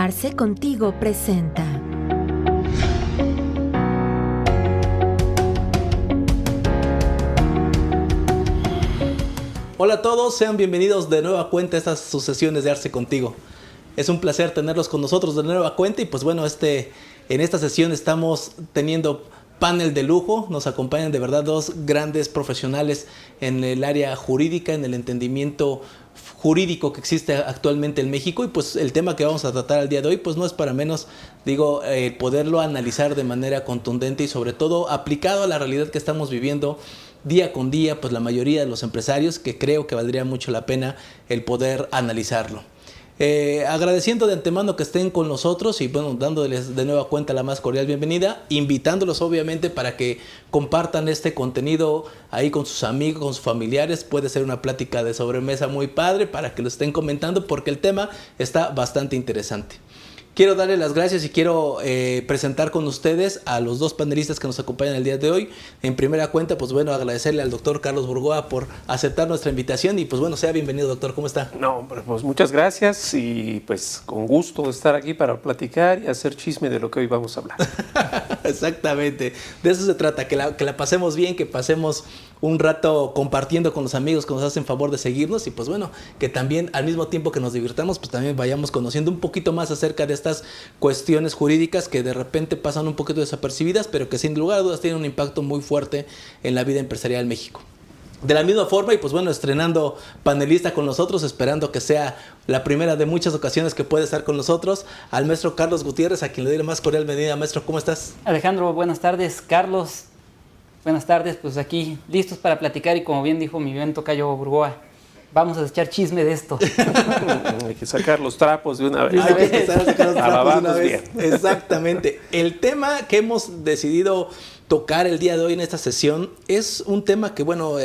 Arce Contigo presenta. Hola a todos, sean bienvenidos de nueva cuenta a estas sucesiones de Arce Contigo. Es un placer tenerlos con nosotros de nueva cuenta y pues bueno, en esta sesión estamos teniendo panel de lujo. Nos acompañan de verdad dos grandes profesionales en el área jurídica, en el entendimiento jurídico que existe actualmente en México, y pues el tema que vamos a tratar al día de hoy pues no es para menos, poderlo analizar de manera contundente y sobre todo aplicado a la realidad que estamos viviendo día con día, pues la mayoría de los empresarios, que creo que valdría mucho la pena el poder analizarlo. Agradeciendo de antemano que estén con nosotros y bueno, dándoles de nueva cuenta la más cordial bienvenida, invitándolos obviamente para que compartan este contenido ahí con sus amigos, con sus familiares. Puede ser una plática de sobremesa muy padre para que lo estén comentando porque el tema está bastante interesante. Quiero darle las gracias y quiero presentar con ustedes a los dos panelistas que nos acompañan el día de hoy. En primera cuenta, pues bueno, agradecerle al doctor Carlos Burgoa por aceptar nuestra invitación y pues bueno, sea bienvenido, doctor. ¿Cómo está? No, pues muchas gracias y pues con gusto de estar aquí para platicar y hacer chisme de lo que hoy vamos a hablar. Exactamente, de eso se trata, que la pasemos bien, que pasemos un rato compartiendo con los amigos que nos hacen favor de seguirnos y pues bueno, que también al mismo tiempo que nos divirtamos, pues también vayamos conociendo un poquito más acerca de estas cuestiones jurídicas que de repente pasan un poquito desapercibidas, pero que sin lugar a dudas tienen un impacto muy fuerte en la vida empresarial en México. De la misma forma, y pues bueno, estrenando panelista con nosotros, esperando que sea la primera de muchas ocasiones que puede estar con nosotros, al maestro Carlos Gutiérrez, a quien le doy la más cordial bienvenida. Maestro, ¿cómo estás? Alejandro, buenas tardes. Carlos, buenas tardes. Pues aquí listos para platicar y como bien dijo mi buen tocayo Burgoa, vamos a echar chisme de esto. Hay que sacar los trapos de una vez. Hay que empezar a sacar los trapos de una vez. Bien. Exactamente. El tema que hemos decidido tocar el día de hoy en esta sesión es un tema que, bueno,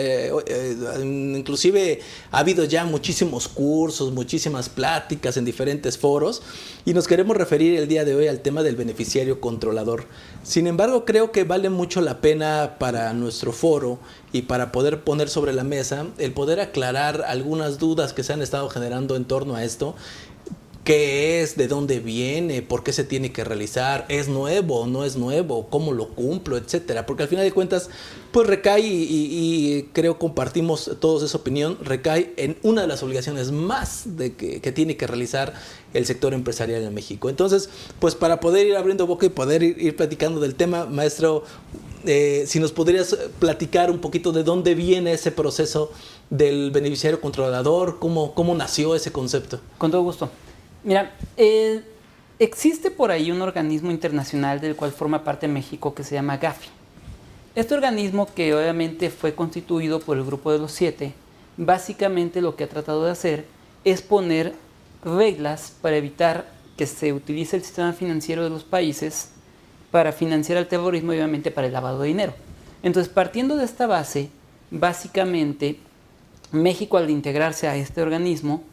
inclusive ha habido ya muchísimos cursos, muchísimas pláticas en diferentes foros y nos queremos referir el día de hoy al tema del beneficiario controlador. Sin embargo, creo que vale mucho la pena para nuestro foro y para poder poner sobre la mesa el poder aclarar algunas dudas que se han estado generando en torno a esto. ¿Qué es? ¿De dónde viene? ¿Por qué se tiene que realizar? ¿Es nuevo o no es nuevo? ¿Cómo lo cumplo? Etcétera. Porque al final de cuentas, pues recae, y creo compartimos todos esa opinión, recae en una de las obligaciones más que tiene que realizar el sector empresarial en México. Entonces, pues para poder ir abriendo boca y poder ir platicando del tema, maestro, si nos podrías platicar un poquito de dónde viene ese proceso del beneficiario controlador, cómo nació ese concepto. Con todo gusto. Mira, existe por ahí un organismo internacional del cual forma parte México que se llama Gafi. Este organismo, que obviamente fue constituido por el Grupo de los 7, básicamente lo que ha tratado de hacer es poner reglas para evitar que se utilice el sistema financiero de los países para financiar el terrorismo y obviamente para el lavado de dinero. Entonces, partiendo de esta base, básicamente México, al integrarse a este organismo,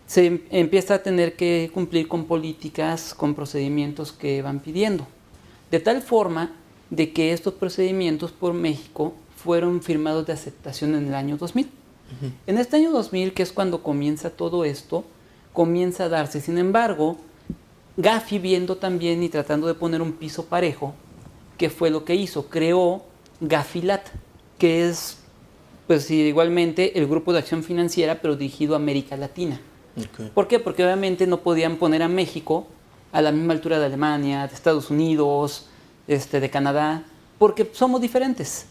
se empieza a tener que cumplir con políticas, con procedimientos que van pidiendo. De tal forma de que estos procedimientos por México fueron firmados de aceptación en el año 2000. Uh-huh. En este año 2000, que es cuando comienza todo esto, comienza a darse. Sin embargo, Gafi, viendo también y tratando de poner un piso parejo, ¿qué fue lo que hizo? Creó Gafilat, que es pues igualmente el grupo de acción financiera, pero dirigido a América Latina. Okay. ¿Por qué? Porque obviamente no podían poner a México a la misma altura de Alemania, de Estados Unidos, de Canadá, porque somos diferentes.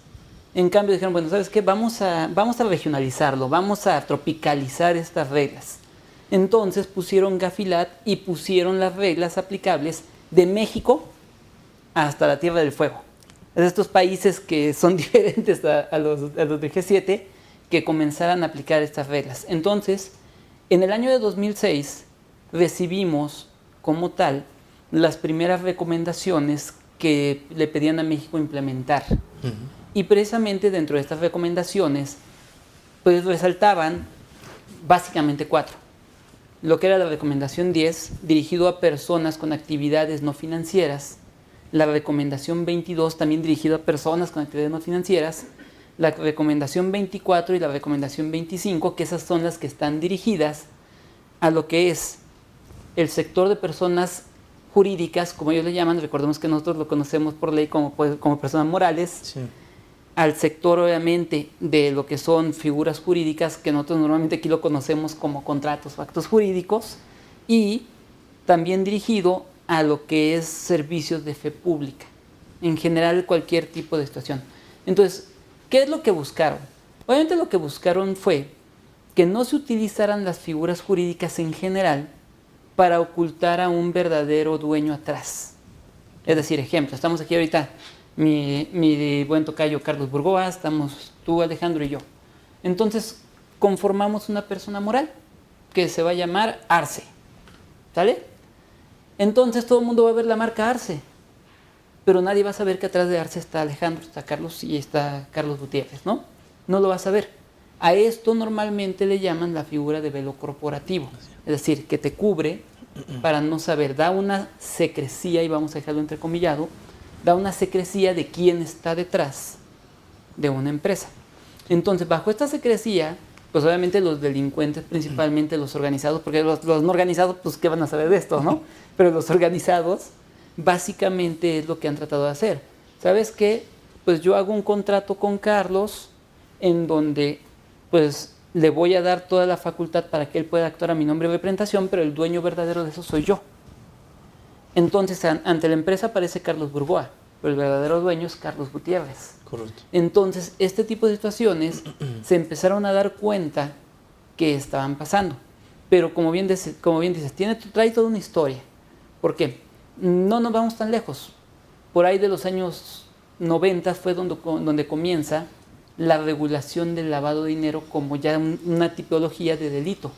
En cambio dijeron, bueno, ¿sabes qué? Vamos a regionalizarlo, vamos a tropicalizar estas reglas. Entonces pusieron Gafilat y pusieron las reglas aplicables de México hasta la Tierra del Fuego. Es de estos países que son diferentes a los del G7 que comenzaran a aplicar estas reglas. Entonces, en el año de 2006 recibimos como tal las primeras recomendaciones que le pedían a México implementar. Uh-huh. Y precisamente dentro de estas recomendaciones pues resaltaban básicamente 4. Lo que era la recomendación 10, dirigido a personas con actividades no financieras. La recomendación 22, también dirigido a personas con actividades no financieras. La recomendación 24 y la recomendación 25, que esas son las que están dirigidas a lo que es el sector de personas jurídicas, como ellos le llaman, recordemos que nosotros lo conocemos por ley como personas morales, Sí. al sector obviamente de lo que son figuras jurídicas, que nosotros normalmente aquí lo conocemos como contratos o actos jurídicos, y también dirigido a lo que es servicios de fe pública, en general cualquier tipo de situación. Entonces, ¿qué es lo que buscaron? Obviamente lo que buscaron fue que no se utilizaran las figuras jurídicas en general para ocultar a un verdadero dueño atrás. Es decir, ejemplo, estamos aquí ahorita, mi buen tocayo Carlos Burgoa, estamos tú, Alejandro y yo. Entonces, conformamos una persona moral que se va a llamar Arce. ¿Sale? Entonces todo el mundo va a ver la marca Arce, pero nadie va a saber que atrás de Arce está Alejandro, está Carlos y está Carlos Gutiérrez, ¿no? No lo vas a ver. A esto normalmente le llaman la figura de velo corporativo, es decir, que te cubre para no saber, da una secrecía, y vamos a dejarlo entrecomillado, da una secrecía de quién está detrás de una empresa. Entonces, bajo esta secrecía, pues obviamente los delincuentes, principalmente los organizados, porque los no organizados, pues ¿qué van a saber de esto, no? Pero los organizados, básicamente es lo que han tratado de hacer. ¿Sabes qué? Pues yo hago un contrato con Carlos en donde, pues, le voy a dar toda la facultad para que él pueda actuar a mi nombre de representación, pero el dueño verdadero de eso soy yo. Entonces, ante la empresa aparece Carlos Burgoa, pero el verdadero dueño es Carlos Gutiérrez. Correcto. Entonces, este tipo de situaciones se empezaron a dar cuenta que estaban pasando. Pero como bien dices, trae toda una historia. ¿Por qué? No nos vamos tan lejos. Por ahí de los años 90 fue donde comienza la regulación del lavado de dinero como ya una tipología de delito.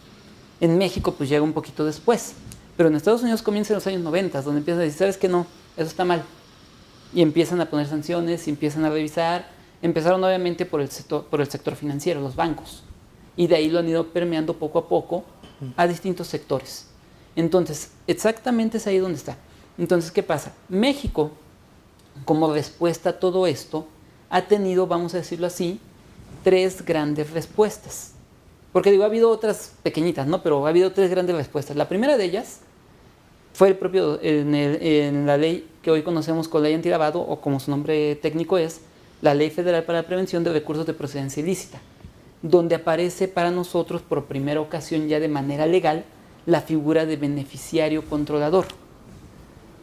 En México pues llega un poquito después. Pero en Estados Unidos comienza en los años 90, donde empiezan a decir, ¿sabes qué? No, eso está mal. Y empiezan a poner sanciones, y empiezan a revisar. Empezaron obviamente por el sector financiero, los bancos. Y de ahí lo han ido permeando poco a poco a distintos sectores. Entonces, exactamente es ahí donde está. Entonces, ¿qué pasa? México, como respuesta a todo esto, ha tenido, vamos a decirlo así, 3 grandes respuestas. Porque digo, ha habido otras pequeñitas, ¿no? Pero ha habido 3 grandes respuestas. La primera de ellas fue el propio, en la ley que hoy conocemos como ley antilavado, o como su nombre técnico es, la Ley Federal para la Prevención de Recursos de Procedencia Ilícita, donde aparece para nosotros por primera ocasión ya de manera legal la figura de beneficiario controlador.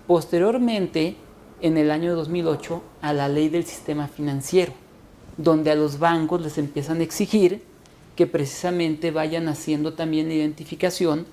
Posteriormente, en el año 2008, a la Ley del Sistema Financiero, donde a los bancos les empiezan a exigir que precisamente vayan haciendo también la identificación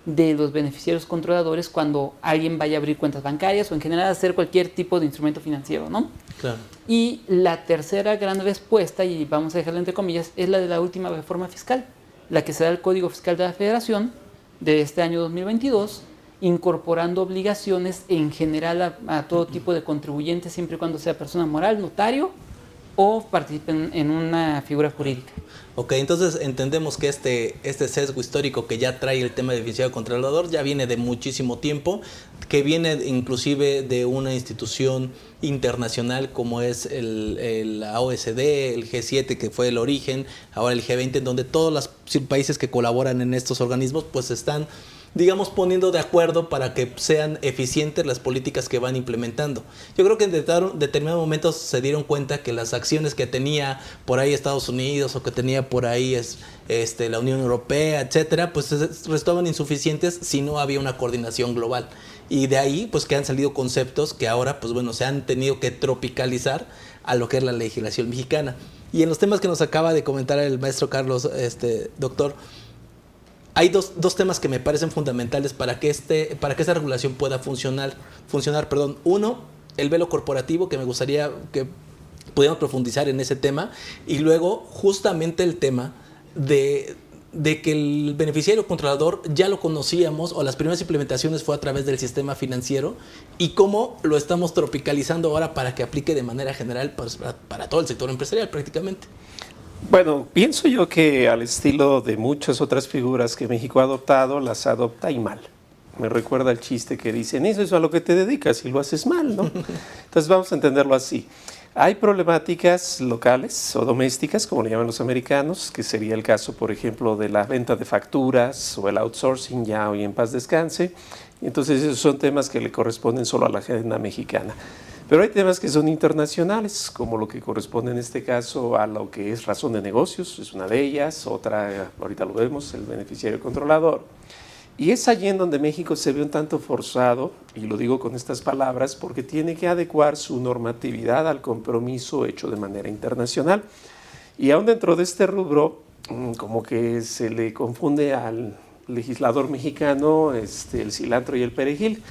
de los beneficiarios controladores cuando alguien vaya a abrir cuentas bancarias o en general hacer cualquier tipo de instrumento financiero, ¿no? Claro. Y la tercera gran respuesta, y vamos a dejarla entre comillas, es la de la última reforma fiscal, la que se da al Código Fiscal de la Federación de este año 2022, incorporando obligaciones en general a todo tipo de contribuyentes, siempre y cuando sea persona moral, notario o participen en una figura jurídica. Ok, entonces entendemos que este sesgo histórico que ya trae el tema de beneficiario controlador ya viene de muchísimo tiempo, que viene inclusive de una institución internacional como es la OSD, el G7 que fue el origen, ahora el G20, en donde todos los países que colaboran en estos organismos pues están, digamos, poniendo de acuerdo para que sean eficientes las políticas que van implementando. Yo creo que en determinados momentos se dieron cuenta que las acciones que tenía por ahí Estados Unidos o que tenía por ahí la Unión Europea, etcétera, pues resultaban insuficientes si no había una coordinación global. Y de ahí, pues que han salido conceptos que ahora, pues bueno, se han tenido que tropicalizar a lo que es la legislación mexicana. Y en los temas que nos acaba de comentar el maestro Carlos, doctor, hay dos temas que me parecen fundamentales para que esta regulación pueda funcionar. Uno, el velo corporativo, que me gustaría que pudiéramos profundizar en ese tema. Y luego, justamente el tema de que el beneficiario controlador ya lo conocíamos, o las primeras implementaciones fue a través del sistema financiero, y cómo lo estamos tropicalizando ahora para que aplique de manera general pues, para todo el sector empresarial prácticamente. Bueno, pienso yo que al estilo de muchas otras figuras que México ha adoptado, las adopta y mal. Me recuerda el chiste que dicen, eso es a lo que te dedicas y lo haces mal, ¿no? Entonces vamos a entenderlo así. Hay problemáticas locales o domésticas, como le llaman los americanos, que sería el caso, por ejemplo, de la venta de facturas o el outsourcing, ya hoy en paz descanse. Entonces esos son temas que le corresponden solo a la agenda mexicana. Pero hay temas que son internacionales, como lo que corresponde en este caso a lo que es razón de negocios, es una de ellas, otra, ahorita lo vemos, el beneficiario controlador. Y es allí en donde México se ve un tanto forzado, y lo digo con estas palabras, porque tiene que adecuar su normatividad al compromiso hecho de manera internacional. Y aún dentro de este rubro, como que se le confunde al legislador mexicano el cilantro y el perejil.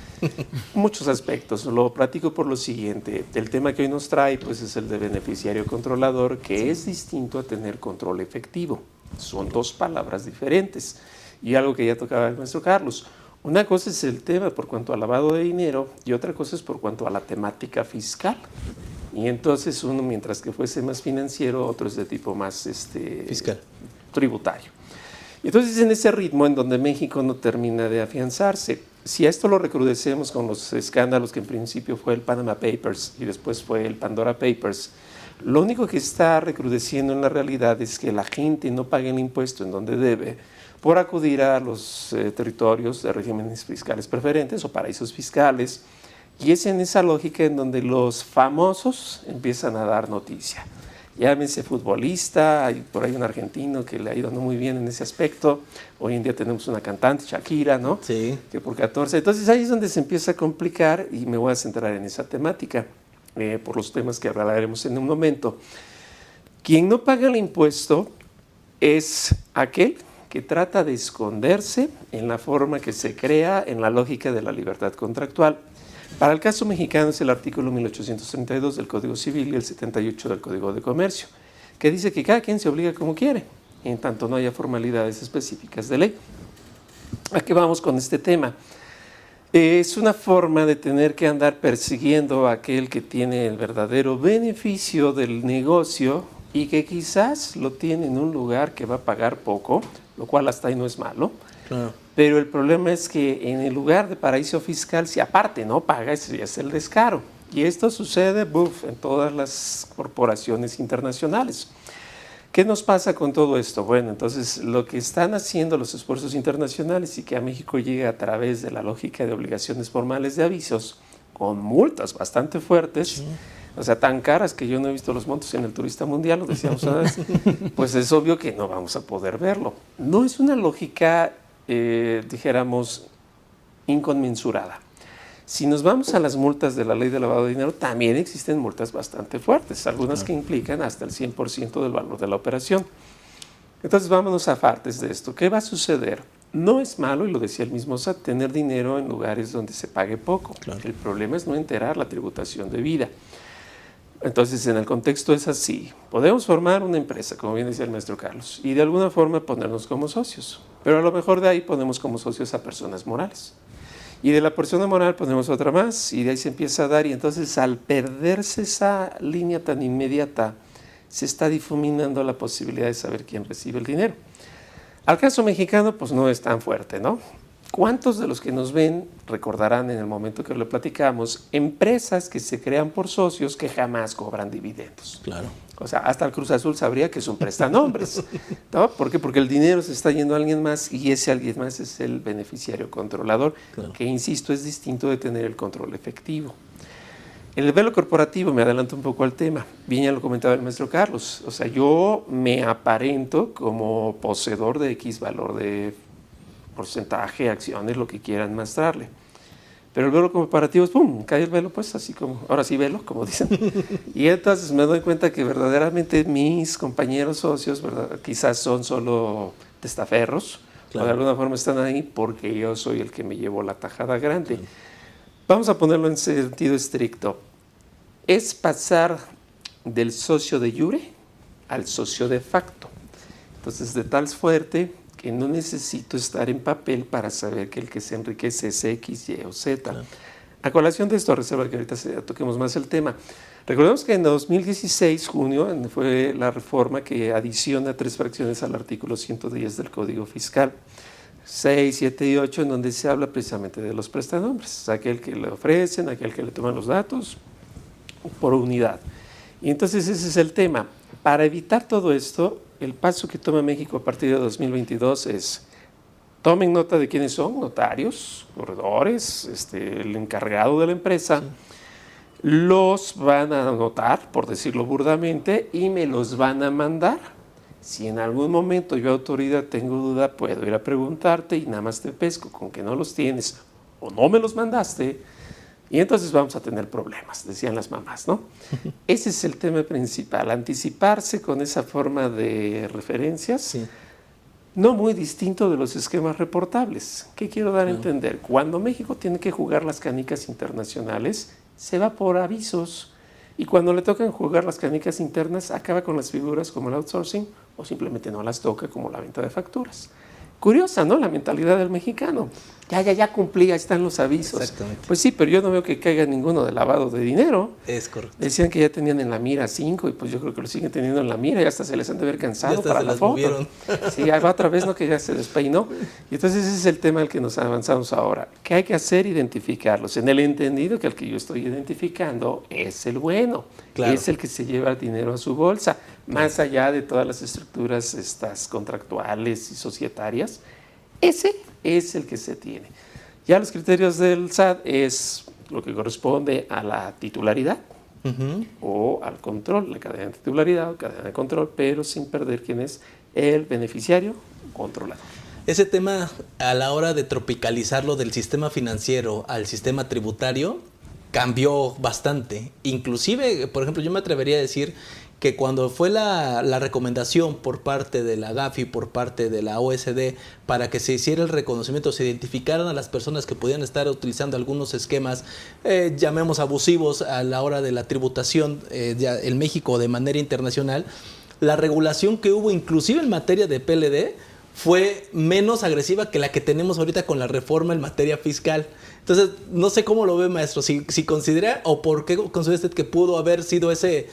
Muchos aspectos. Lo platico por lo siguiente. El tema que hoy nos trae pues, es el de beneficiario controlador, que es distinto a tener control efectivo. Son dos palabras diferentes. Y algo que ya tocaba el maestro Carlos. Una cosa es el tema por cuanto al lavado de dinero y otra cosa es por cuanto a la temática fiscal. Y entonces uno, mientras que fuese más financiero, otro es de tipo más fiscal, tributario. Y entonces en ese ritmo en donde México no termina de afianzarse. Si a esto lo recrudecemos con los escándalos que en principio fue el Panama Papers y después fue el Pandora Papers, lo único que está recrudeciendo en la realidad es que la gente no pague el impuesto en donde debe por acudir a los territorios de regímenes fiscales preferentes o paraísos fiscales. Y es en esa lógica en donde los famosos empiezan a dar noticia. Llámese futbolista, hay por ahí un argentino que le ha ido no muy bien en ese aspecto. Hoy en día tenemos una cantante, Shakira, ¿no? Sí. Que por 14. Entonces ahí es donde se empieza a complicar y me voy a centrar en esa temática, por los temas que hablaremos en un momento. Quien no paga el impuesto es aquel que trata de esconderse en la forma que se crea en la lógica de la libertad contractual. Para el caso mexicano es el artículo 1832 del Código Civil y el 78 del Código de Comercio, que dice que cada quien se obliga como quiere, en tanto no haya formalidades específicas de ley. ¿A qué vamos con este tema? Es una forma de tener que andar persiguiendo a aquel que tiene el verdadero beneficio del negocio y que quizás lo tiene en un lugar que va a pagar poco, lo cual hasta ahí no es malo. Claro. Pero el problema es que en el lugar de paraíso fiscal, si aparte no paga, ese ya es el descaro. Y esto sucede en todas las corporaciones internacionales. ¿Qué nos pasa con todo esto? Bueno, entonces lo que están haciendo los esfuerzos internacionales y que a México llega a través de la lógica de obligaciones formales de avisos, con multas bastante fuertes, sí. O sea, tan caras que yo no he visto los montos en el Turista Mundial, lo decíamos una vez, pues es obvio que no vamos a poder verlo. No es una lógica, dijéramos, inconmensurada. Si nos vamos a las multas de la ley de lavado de dinero, también existen multas bastante fuertes, algunas que implican hasta el 100% del valor de la operación. Entonces vámonos a partes de esto. ¿Qué va a suceder? No es malo, y lo decía el mismo SAT, tener dinero en lugares donde se pague poco. Claro. El problema es no enterar la tributación debida. Entonces, en el contexto es así. Podemos formar una empresa, como bien decía el maestro Carlos, y de alguna forma ponernos como socios. Pero a lo mejor de ahí ponemos como socios a personas morales. Y de la persona moral ponemos otra más, y de ahí se empieza a dar. Y entonces, al perderse esa línea tan inmediata, se está difuminando la posibilidad de saber quién recibe el dinero. Al caso mexicano, pues no es tan fuerte, ¿no? ¿Cuántos de los que nos ven recordarán en el momento que lo platicamos empresas que se crean por socios que jamás cobran dividendos? Claro. O sea, hasta el Cruz Azul sabría que es un prestanombres, ¿no? ¿Por qué? Porque el dinero se está yendo a alguien más y ese alguien más es el beneficiario controlador, claro. Que, insisto, es distinto de tener el control efectivo. En el velo corporativo, me adelanto un poco al tema, bien ya lo comentaba el maestro Carlos, o sea, yo me aparento como poseedor de X valor de porcentaje, acciones, lo que quieran mostrarle. Pero el velo comparativo es ¡pum! Cae el velo, pues así como, ahora sí velo, como dicen. Y entonces me doy cuenta que verdaderamente mis compañeros socios, ¿verdad? Quizás son solo testaferros, claro. O de alguna forma están ahí porque yo soy el que me llevo la tajada grande. Claro. Vamos a ponerlo en sentido estricto. Es pasar del socio de jure al socio de facto. Entonces, de tal suerte que no necesito estar en papel para saber que el que se enriquece es X, Y o Z. Claro. A colación de esto, reserva que ahorita toquemos más el tema. Recordemos que en 2016, junio, fue la reforma que adiciona 3 fracciones al artículo 110 del Código Fiscal, 6, 7 y 8, en donde se habla precisamente de los prestanombres, aquel que le ofrecen, aquel que le toman los datos por unidad. Y entonces ese es el tema. Para evitar todo esto, el paso que toma México a partir de 2022 es: tomen nota de quiénes son, notarios, corredores, el encargado de la empresa. Sí. Los van a anotar, por decirlo burdamente, y me los van a mandar. Si en algún momento yo, autoridad, tengo duda, puedo ir a preguntarte y nada más te pesco con que no los tienes o no me los mandaste, y entonces vamos a tener problemas, decían las mamás, ¿no? Ese es el tema principal, anticiparse con esa forma de referencias. Sí. No muy distinto de los esquemas reportables. ¿Qué quiero dar a entender? Cuando México tiene que jugar las canicas internacionales, se va por avisos. Y cuando le tocan jugar las canicas internas, acaba con las figuras como el outsourcing o simplemente no las toca, como la venta de facturas. Curiosa, ¿no? La mentalidad del mexicano. Ya cumplí, ahí están los avisos. Exactamente. Pues sí, pero yo no veo que caiga ninguno de lavado de dinero. Es correcto. Decían que ya tenían en la mira 5 y pues yo creo que lo siguen teniendo en la mira y hasta se les han de ver cansado para la foto. Movieron. Sí, ahí va otra vez, ¿no? Que ya se despeinó. Y entonces ese es el tema al que nos avanzamos ahora. ¿Qué hay que hacer? Identificarlos. En el entendido que el que yo estoy identificando es el bueno. Claro. Es el que se lleva el dinero a su bolsa. Más allá de todas las estructuras estas contractuales y societarias, ese es el que se tiene. Ya los criterios del SAT es lo que corresponde a la titularidad o al control, la cadena de titularidad o cadena de control, pero sin perder quién es el beneficiario controlador. Ese tema, a la hora de tropicalizarlo del sistema financiero al sistema tributario, cambió bastante. Inclusive, por ejemplo, yo me atrevería a decir que cuando fue la recomendación por parte de la GAFI, por parte de la OSD, para que se hiciera el reconocimiento, se identificaran a las personas que podían estar utilizando algunos esquemas, llamemos abusivos a la hora de la tributación en México de manera internacional, la regulación que hubo inclusive en materia de PLD fue menos agresiva que la que tenemos ahorita con la reforma en materia fiscal. Entonces, no sé cómo lo ve, maestro, si considera o por qué considera usted que pudo haber sido ese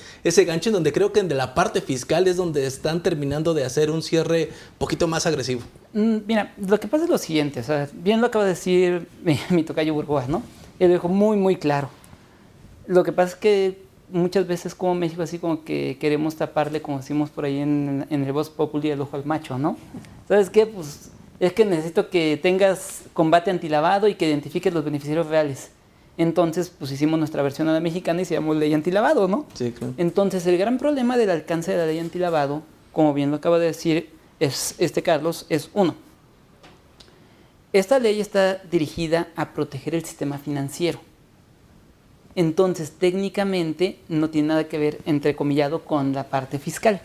gancho en donde creo que en de la parte fiscal es donde están terminando de hacer un cierre un poquito más agresivo. Mira, lo que pasa es lo siguiente, o sea, bien lo acaba de decir mi tocayo Burgoa, ¿no? Él lo dejó muy, muy claro. Lo que pasa es que muchas veces como México así como que queremos taparle, como decimos por ahí en el Voz Populi, el ojo al macho, ¿no? ¿Sabes qué? Pues es que necesito que tengas combate antilavado y que identifiques los beneficiarios reales. Entonces, pues hicimos nuestra versión a la mexicana y se llamó ley antilavado, ¿no? Sí, claro. Entonces, el gran problema del alcance de la ley antilavado, como bien lo acaba de decir Carlos, es uno. Esta ley está dirigida a proteger el sistema financiero. Entonces, técnicamente, no tiene nada que ver, entrecomillado, con la parte fiscal.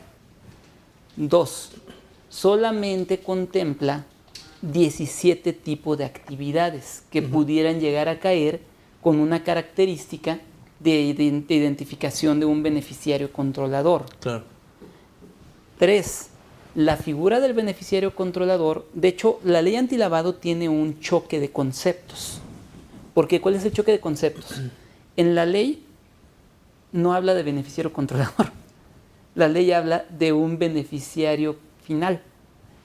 2. Solamente contempla 17 tipos de actividades que pudieran llegar a caer con una característica de identificación de un beneficiario controlador. Claro. 3. La figura del beneficiario controlador, de hecho, la ley antilavado tiene un choque de conceptos. ¿Por qué? ¿Cuál es el choque de conceptos? En la ley no habla de beneficiario controlador. La ley habla de un beneficiario final.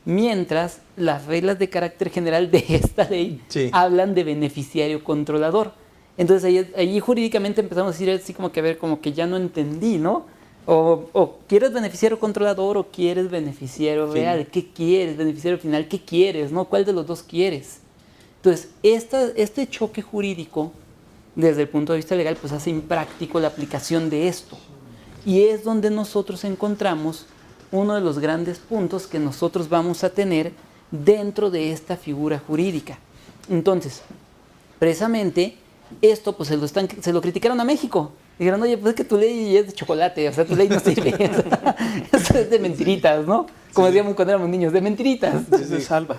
Mientras las reglas de carácter general de esta ley hablan de beneficiario controlador. Entonces ahí jurídicamente empezamos a decir así como que a ver, como que ya no entendí, ¿no? O quieres beneficiario controlador o quieres beneficiario real. ¿Qué quieres? Beneficiario final, ¿qué quieres? ¿No? ¿Cuál de los dos quieres? Entonces, este choque jurídico, desde el punto de vista legal, pues hace impráctico la aplicación de esto. Y es donde nosotros encontramos uno de los grandes puntos que nosotros vamos a tener dentro de esta figura jurídica. Entonces, precisamente, esto pues se lo criticaron a México. Dijeron, oye, pues es que tu ley es de chocolate, o sea, tu ley no sirve. Eso es de mentiritas, ¿no? Como decíamos cuando éramos niños, de mentiritas. Es de salva.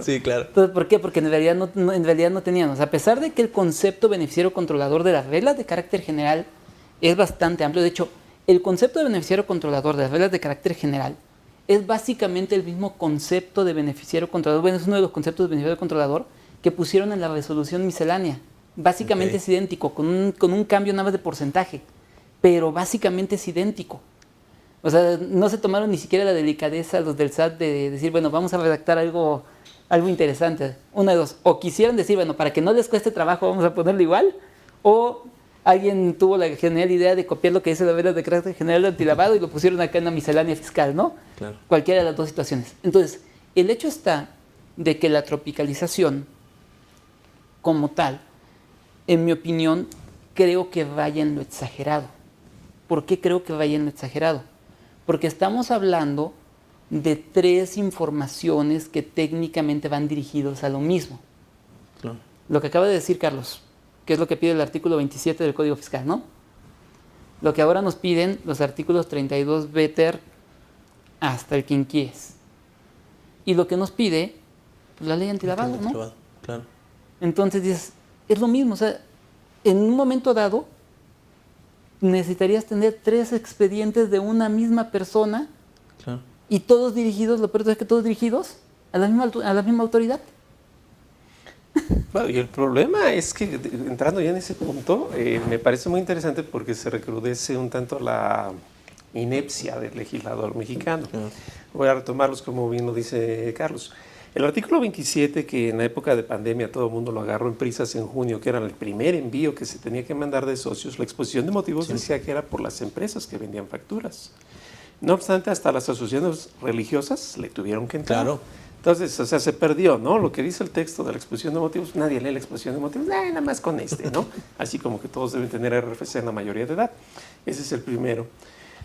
Sí, claro. Entonces, ¿por qué? Porque en realidad no teníamos. A pesar de que el concepto beneficiario controlador de las reglas de carácter general es bastante amplio. De hecho, el concepto de beneficiario controlador de las reglas de carácter general es básicamente el mismo concepto de beneficiario controlador. Bueno, es uno de los conceptos de beneficiario controlador que pusieron en la resolución miscelánea. Básicamente es idéntico, con un cambio nada más de porcentaje, pero básicamente es idéntico. O sea, no se tomaron ni siquiera la delicadeza los del SAT de decir, bueno, vamos a redactar algo interesante. Una de dos, o quisieron decir, bueno, para que no les cueste trabajo vamos a ponerlo igual, o alguien tuvo la genial idea de copiar lo que dice la regla de carácter general de antilavado y lo pusieron acá en la miscelánea fiscal, ¿no? Claro. Cualquiera de las dos situaciones. Entonces, el hecho está de que la tropicalización como tal, en mi opinión, creo que vaya en lo exagerado. ¿Por qué creo que vaya en lo exagerado? Porque estamos hablando de 3 informaciones que técnicamente van dirigidos a lo mismo. Claro. Lo que acaba de decir Carlos, que es lo que pide el artículo 27 del Código Fiscal, ¿no? Lo que ahora nos piden los artículos 32 BTER hasta el quinquies. Y lo que nos pide pues, la ley antilavado, ¿no? Claro. Entonces dices, es lo mismo, o sea, en un momento dado necesitarías tener 3 expedientes de una misma persona Claro. y todos dirigidos, lo peor es que todos dirigidos a la misma autoridad. Bueno, y el problema es que, entrando ya en ese punto, me parece muy interesante porque se recrudece un tanto la inepcia del legislador mexicano. Voy a retomarlos como bien lo dice Carlos. El artículo 27, que en la época de pandemia todo el mundo lo agarró en prisas en junio, que era el primer envío que se tenía que mandar de socios, la exposición de motivos decía que era por las empresas que vendían facturas. No obstante, hasta las asociaciones religiosas le tuvieron que entrar. Claro. Entonces, o sea, se perdió, ¿no? Lo que dice el texto de la exposición de motivos, nadie lee la exposición de motivos, nada más con ¿no? Así como que todos deben tener RFC en la mayoría de edad. Ese es el primero.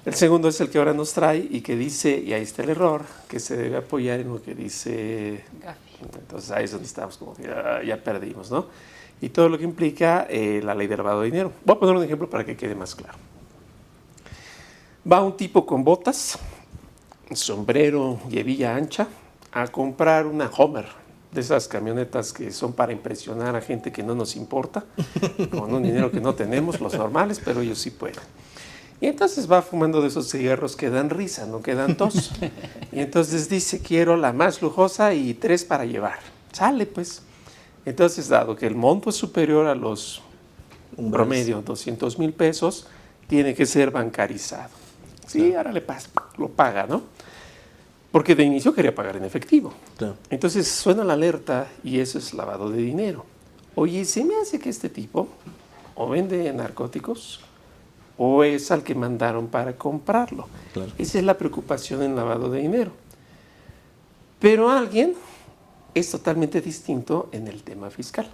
El segundo es el que ahora nos trae y que dice, y ahí está el error, que se debe apoyar en lo que dice Gafi. Entonces ahí es donde estamos, como que ya perdimos, ¿no? Y todo lo que implica la ley de lavado de dinero. Voy a poner un ejemplo para que quede más claro. Va un tipo con botas, sombrero y hebilla ancha a comprar una Homer, de esas camionetas que son para impresionar a gente que no nos importa, con un dinero que no tenemos, los normales, pero ellos sí pueden. Y entonces va fumando de esos cigarros que dan risa, no que dan tos. Y entonces dice, quiero la más lujosa y 3 para llevar. Sale, pues. Entonces, dado que el monto es superior a los promedio 200,000 pesos, tiene que ser bancarizado. Sí, ahora lo paga, ¿no? Porque de inicio quería pagar en efectivo. Claro. Entonces suena la alerta y eso es lavado de dinero. Oye, se me hace que este tipo o vende narcóticos o es al que mandaron para comprarlo. Claro. Esa es la preocupación en lavado de dinero. Pero alguien es totalmente distinto en el tema fiscal.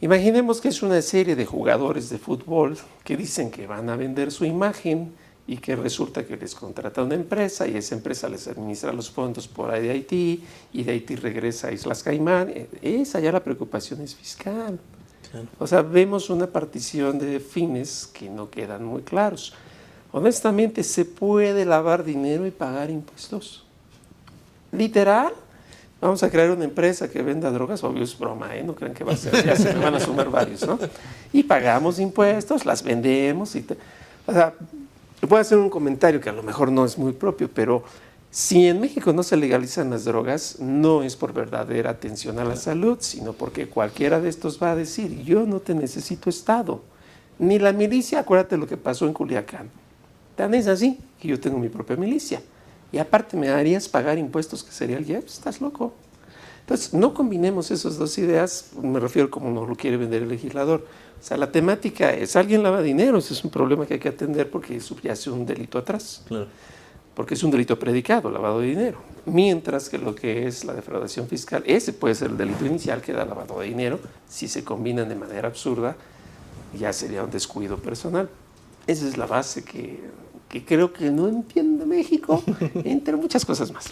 Imaginemos que es una serie de jugadores de fútbol que dicen que van a vender su imagen y que resulta que les contrata una empresa y esa empresa les administra los fondos por ahí de Haití y de Haití regresa a Islas Caimán. Esa ya la preocupación es fiscal. Claro. O sea, vemos una partición de fines que no quedan muy claros. Honestamente, ¿se puede lavar dinero y pagar impuestos? Literal. Vamos a crear una empresa que venda drogas, obvio es broma, no crean que va a ser, ya se me van a sumar varios, ¿no? Y pagamos impuestos, las vendemos o sea, puedo hacer un comentario que a lo mejor no es muy propio, pero si en México no se legalizan las drogas, no es por verdadera atención a la salud, sino porque cualquiera de estos va a decir, yo no te necesito Estado, ni la milicia, acuérdate lo que pasó en Culiacán. Tan es así que yo tengo mi propia milicia. Y aparte me harías pagar impuestos, que sería el IEPS, estás loco. Entonces, no combinemos esas dos ideas, me refiero como nos lo quiere vender el legislador. O sea, la temática es, alguien lava dinero, ese es un problema que hay que atender porque subyace un delito atrás. Claro. Porque es un delito predicado, lavado de dinero. Mientras que lo que es la defraudación fiscal, ese puede ser el delito inicial que da lavado de dinero, si se combinan de manera absurda, ya sería un descuido personal. Esa es la base que creo que no entiende México, entre muchas cosas más.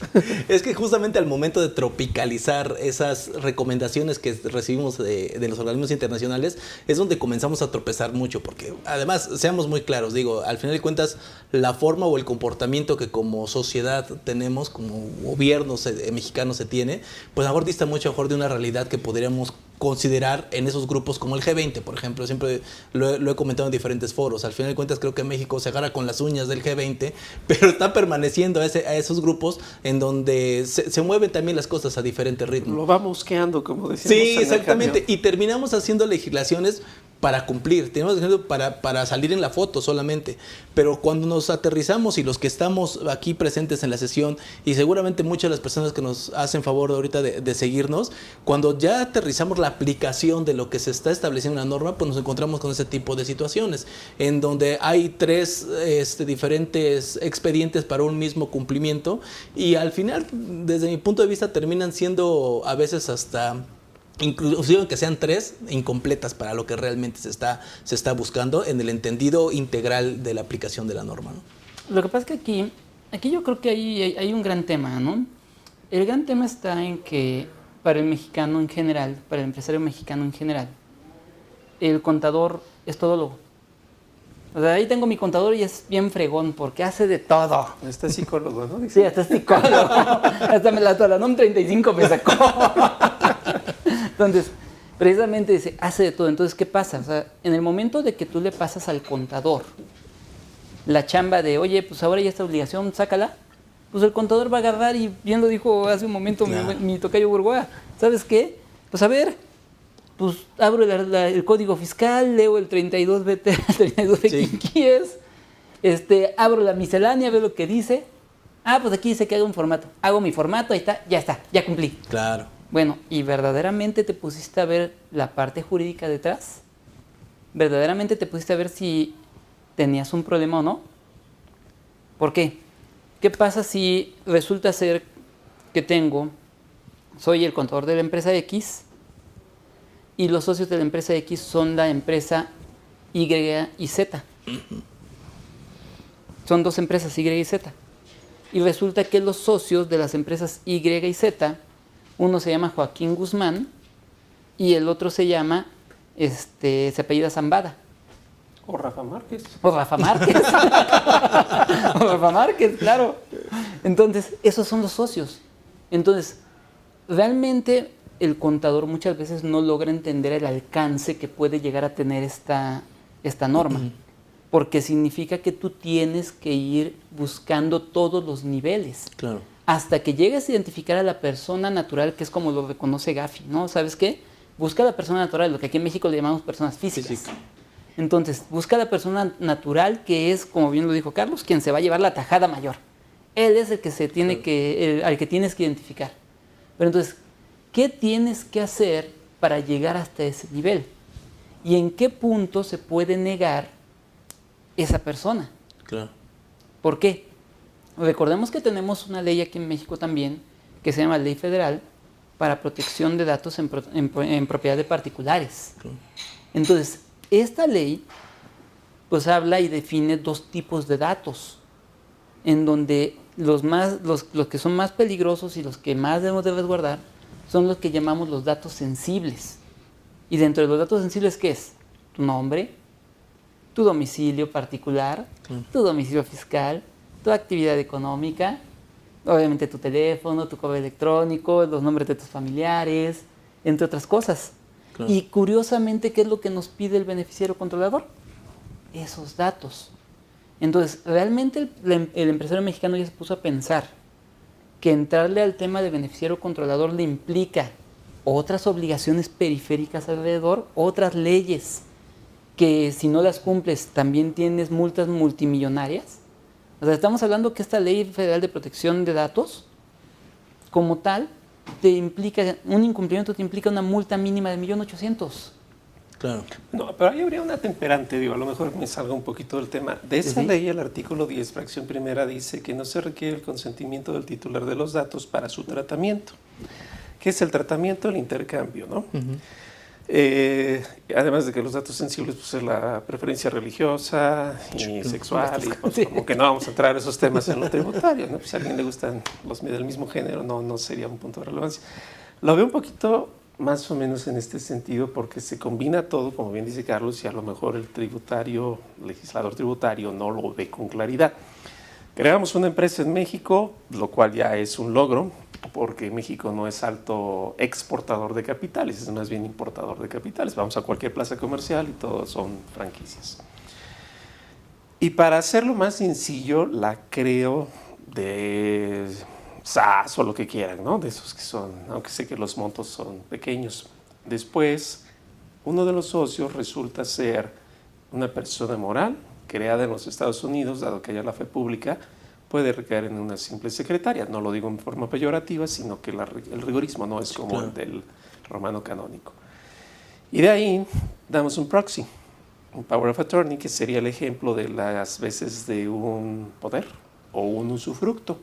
Es que justamente al momento de tropicalizar esas recomendaciones que recibimos de los organismos internacionales, es donde comenzamos a tropezar mucho, porque además, seamos muy claros, digo, al final de cuentas, la forma o el comportamiento que como sociedad tenemos, como gobierno mexicano se tiene, pues a lo mejor dista mucho mejor de una realidad que podríamos considerar en esos grupos como el G20, por ejemplo. Siempre lo he comentado en diferentes foros. Al final de cuentas, creo que México se agarra con las uñas del G20, pero está permaneciendo a esos grupos en donde se mueven también las cosas a diferente ritmo. Lo va mosqueando, como decíamos. Sí, exactamente. Y terminamos haciendo legislaciones para cumplir, tenemos ejemplo para salir en la foto solamente, pero cuando nos aterrizamos y los que estamos aquí presentes en la sesión y seguramente muchas de las personas que nos hacen favor ahorita de seguirnos, cuando ya aterrizamos la aplicación de lo que se está estableciendo en la norma, pues nos encontramos con ese tipo de situaciones, en donde hay tres diferentes expedientes para un mismo cumplimiento y al final, desde mi punto de vista, terminan siendo a veces hasta... inclusive que sean tres, incompletas para lo que realmente se está buscando en el entendido integral de la aplicación de la norma, ¿no? Lo que pasa es que aquí yo creo que hay un gran tema, ¿no? El gran tema está en que para el mexicano en general, para el empresario mexicano en general, el contador es todólogo. O sea, ahí tengo mi contador y es bien fregón porque hace de todo. Este es psicólogo, ¿no? Sí, hasta es psicólogo. Hasta me la NOM 35 me sacó. Entonces, precisamente dice, hace de todo. Entonces, ¿qué pasa? O sea, en el momento de que tú le pasas al contador la chamba de, oye, pues ahora ya esta obligación, sácala, pues el contador va a agarrar y bien lo dijo hace un momento mi tocayo Burgoa, ¿sabes qué? Pues a ver, pues abro el código fiscal, leo el 32BT, el 32BQS, abro la miscelánea, veo lo que dice. Ah, pues aquí dice que haga un formato. Hago mi formato, ahí está, ya cumplí. Claro. Bueno, ¿y verdaderamente te pusiste a ver la parte jurídica detrás? ¿Verdaderamente te pusiste a ver si tenías un problema o no? ¿Por qué? ¿Qué pasa si resulta ser que soy el contador de la empresa X y los socios de la empresa X son la empresa Y y Z? Son dos empresas, Y y Z. Y resulta que los socios de las empresas Y y Z, uno se llama Joaquín Guzmán y el otro se llama, se apellida Zambada. O Rafa Márquez. O Rafa Márquez. O Rafa Márquez, claro. Entonces, esos son los socios. Entonces, realmente el contador muchas veces no logra entender el alcance que puede llegar a tener esta norma. Porque significa que tú tienes que ir buscando todos los niveles. Claro. Hasta que llegues a identificar a la persona natural, que es como lo reconoce Gafi, ¿no? ¿Sabes qué? Busca a la persona natural, lo que aquí en México le llamamos personas físicas. Física. Entonces, busca a la persona natural, que es, como bien lo dijo Carlos, quien se va a llevar la tajada mayor. Él es el que al que tienes que identificar. Pero entonces, ¿qué tienes que hacer para llegar hasta ese nivel? ¿Y en qué punto se puede negar esa persona? Claro. ¿Por qué? Recordemos que tenemos una ley aquí en México también, que se llama Ley Federal para Protección de Datos en Propiedad de Particulares. Claro. Entonces, esta ley pues habla y define dos tipos de datos, en donde los que son más peligrosos y los que más debemos de resguardar son los que llamamos los datos sensibles. Y dentro de los datos sensibles, ¿qué es? Tu nombre, tu domicilio particular, tu domicilio fiscal, tu actividad económica, obviamente tu teléfono, tu correo electrónico, los nombres de tus familiares, entre otras cosas. Claro. Y curiosamente, ¿qué es lo que nos pide el beneficiario controlador? Esos datos. Entonces, realmente el empresario mexicano ya se puso a pensar que entrarle al tema de beneficiario controlador le implica otras obligaciones periféricas alrededor, otras leyes que si no las cumples también tienes multas multimillonarias. O sea, estamos hablando que esta Ley Federal de Protección de Datos, como tal, un incumplimiento te implica una multa mínima de 1.800.000. Claro. No, pero ahí habría una temperante, a lo mejor me salga un poquito del tema. De esa ley, el artículo 10, fracción primera, dice que no se requiere el consentimiento del titular de los datos para su tratamiento. ¿Qué es el tratamiento? El intercambio, ¿no? Además de que los datos sensibles, pues es la preferencia religiosa y sexual, y pues, como que no vamos a entrar a esos temas en lo tributario, ¿no? Pues, si a alguien le gustan los del mismo género, no sería un punto de relevancia. Lo veo un poquito más o menos en este sentido porque se combina todo, como bien dice Carlos, y a lo mejor el legislador tributario no lo ve con claridad. Creamos una empresa en México, lo cual ya es un logro, porque México no es alto exportador de capitales, es más bien importador de capitales. Vamos a cualquier plaza comercial y todos son franquicias. Y para hacerlo más sencillo, la creo de SAS o lo que quieran, ¿no? De esos que son, aunque sé que los montos son pequeños. Después uno de los socios resulta ser una persona moral creada en los Estados Unidos, dado que allá la fe pública puede recaer en una simple secretaria. No lo digo en forma peyorativa, sino que el rigorismo no es como el del romano canónico. Y de ahí damos un proxy, un power of attorney, que sería el ejemplo de las veces de un poder o un usufructo.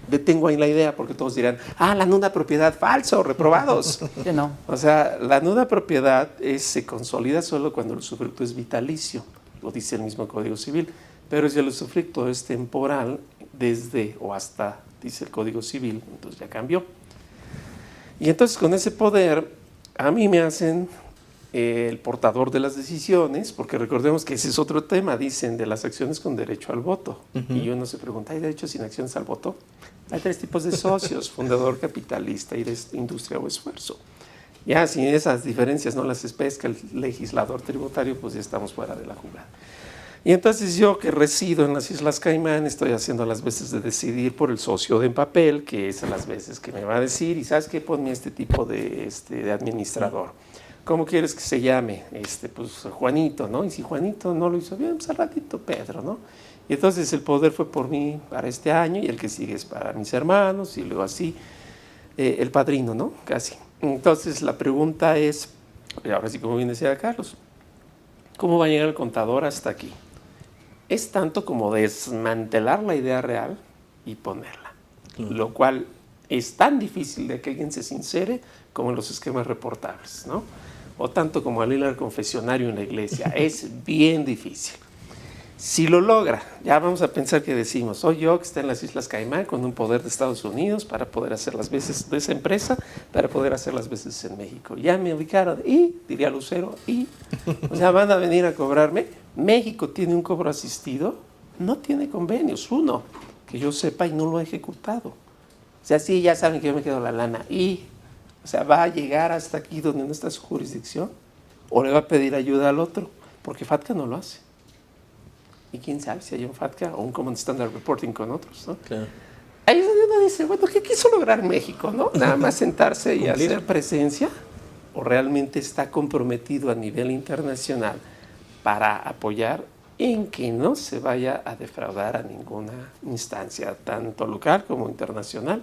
Detengo ahí la idea porque todos dirán, la nula propiedad, falso, reprobados. Que no. O sea, la nula propiedad se consolida solo cuando el usufructo es vitalicio, lo dice el mismo Código Civil, pero si el usufructo es temporal, desde o hasta, dice el Código Civil, entonces ya cambió. Y entonces con ese poder, a mí me hacen el portador de las decisiones, porque recordemos que ese es otro tema, dicen, de las acciones con derecho al voto. Y uno se pregunta, ¿hay derecho sin acciones al voto? Hay 3 tipos de socios, fundador, capitalista y de industria o esfuerzo. Ya si esas diferencias no las pesca el legislador tributario, pues ya estamos fuera de la jugada. Y entonces yo, que resido en las Islas Caimán, estoy haciendo las veces de decidir por el socio en papel, que es las veces que me va a decir, y ¿sabes qué? Ponme este tipo de administrador. ¿Cómo quieres que se llame? Pues Juanito, ¿no? Y si Juanito no lo hizo bien, pues al ratito Pedro, ¿no? Y entonces el poder fue por mí para este año, y el que sigue es para mis hermanos, y luego así, el padrino, ¿no? Casi. Entonces la pregunta es, y ahora sí, como bien decía Carlos, ¿cómo va a llegar el contador hasta aquí? Es tanto como desmantelar la idea real y ponerla, lo cual es tan difícil de que alguien se sincere como en los esquemas reportables, ¿no? O tanto como al ir al confesionario en la iglesia, es bien difícil. Si lo logra, ya vamos a pensar que decimos, soy yo que está en las Islas Caimán con un poder de Estados Unidos para poder hacer las veces de esa empresa, para poder hacer las veces en México. Ya me ubicaron y, diría Lucero, o sea, van a venir a cobrarme. México tiene un cobro asistido, no tiene convenios, uno, que yo sepa y no lo he ejecutado. O sea, sí, ya saben que yo me quedo la lana o sea, va a llegar hasta aquí donde no está su jurisdicción o le va a pedir ayuda al otro, porque FATCA no lo hace. Y quién sabe si hay un FATCA o un Common Standard Reporting con otros, ¿no? Claro. Ahí es donde uno dice, bueno, ¿qué quiso lograr México, no? Nada más sentarse y hacer presencia, o realmente está comprometido a nivel internacional para apoyar en que no se vaya a defraudar a ninguna instancia, tanto local como internacional.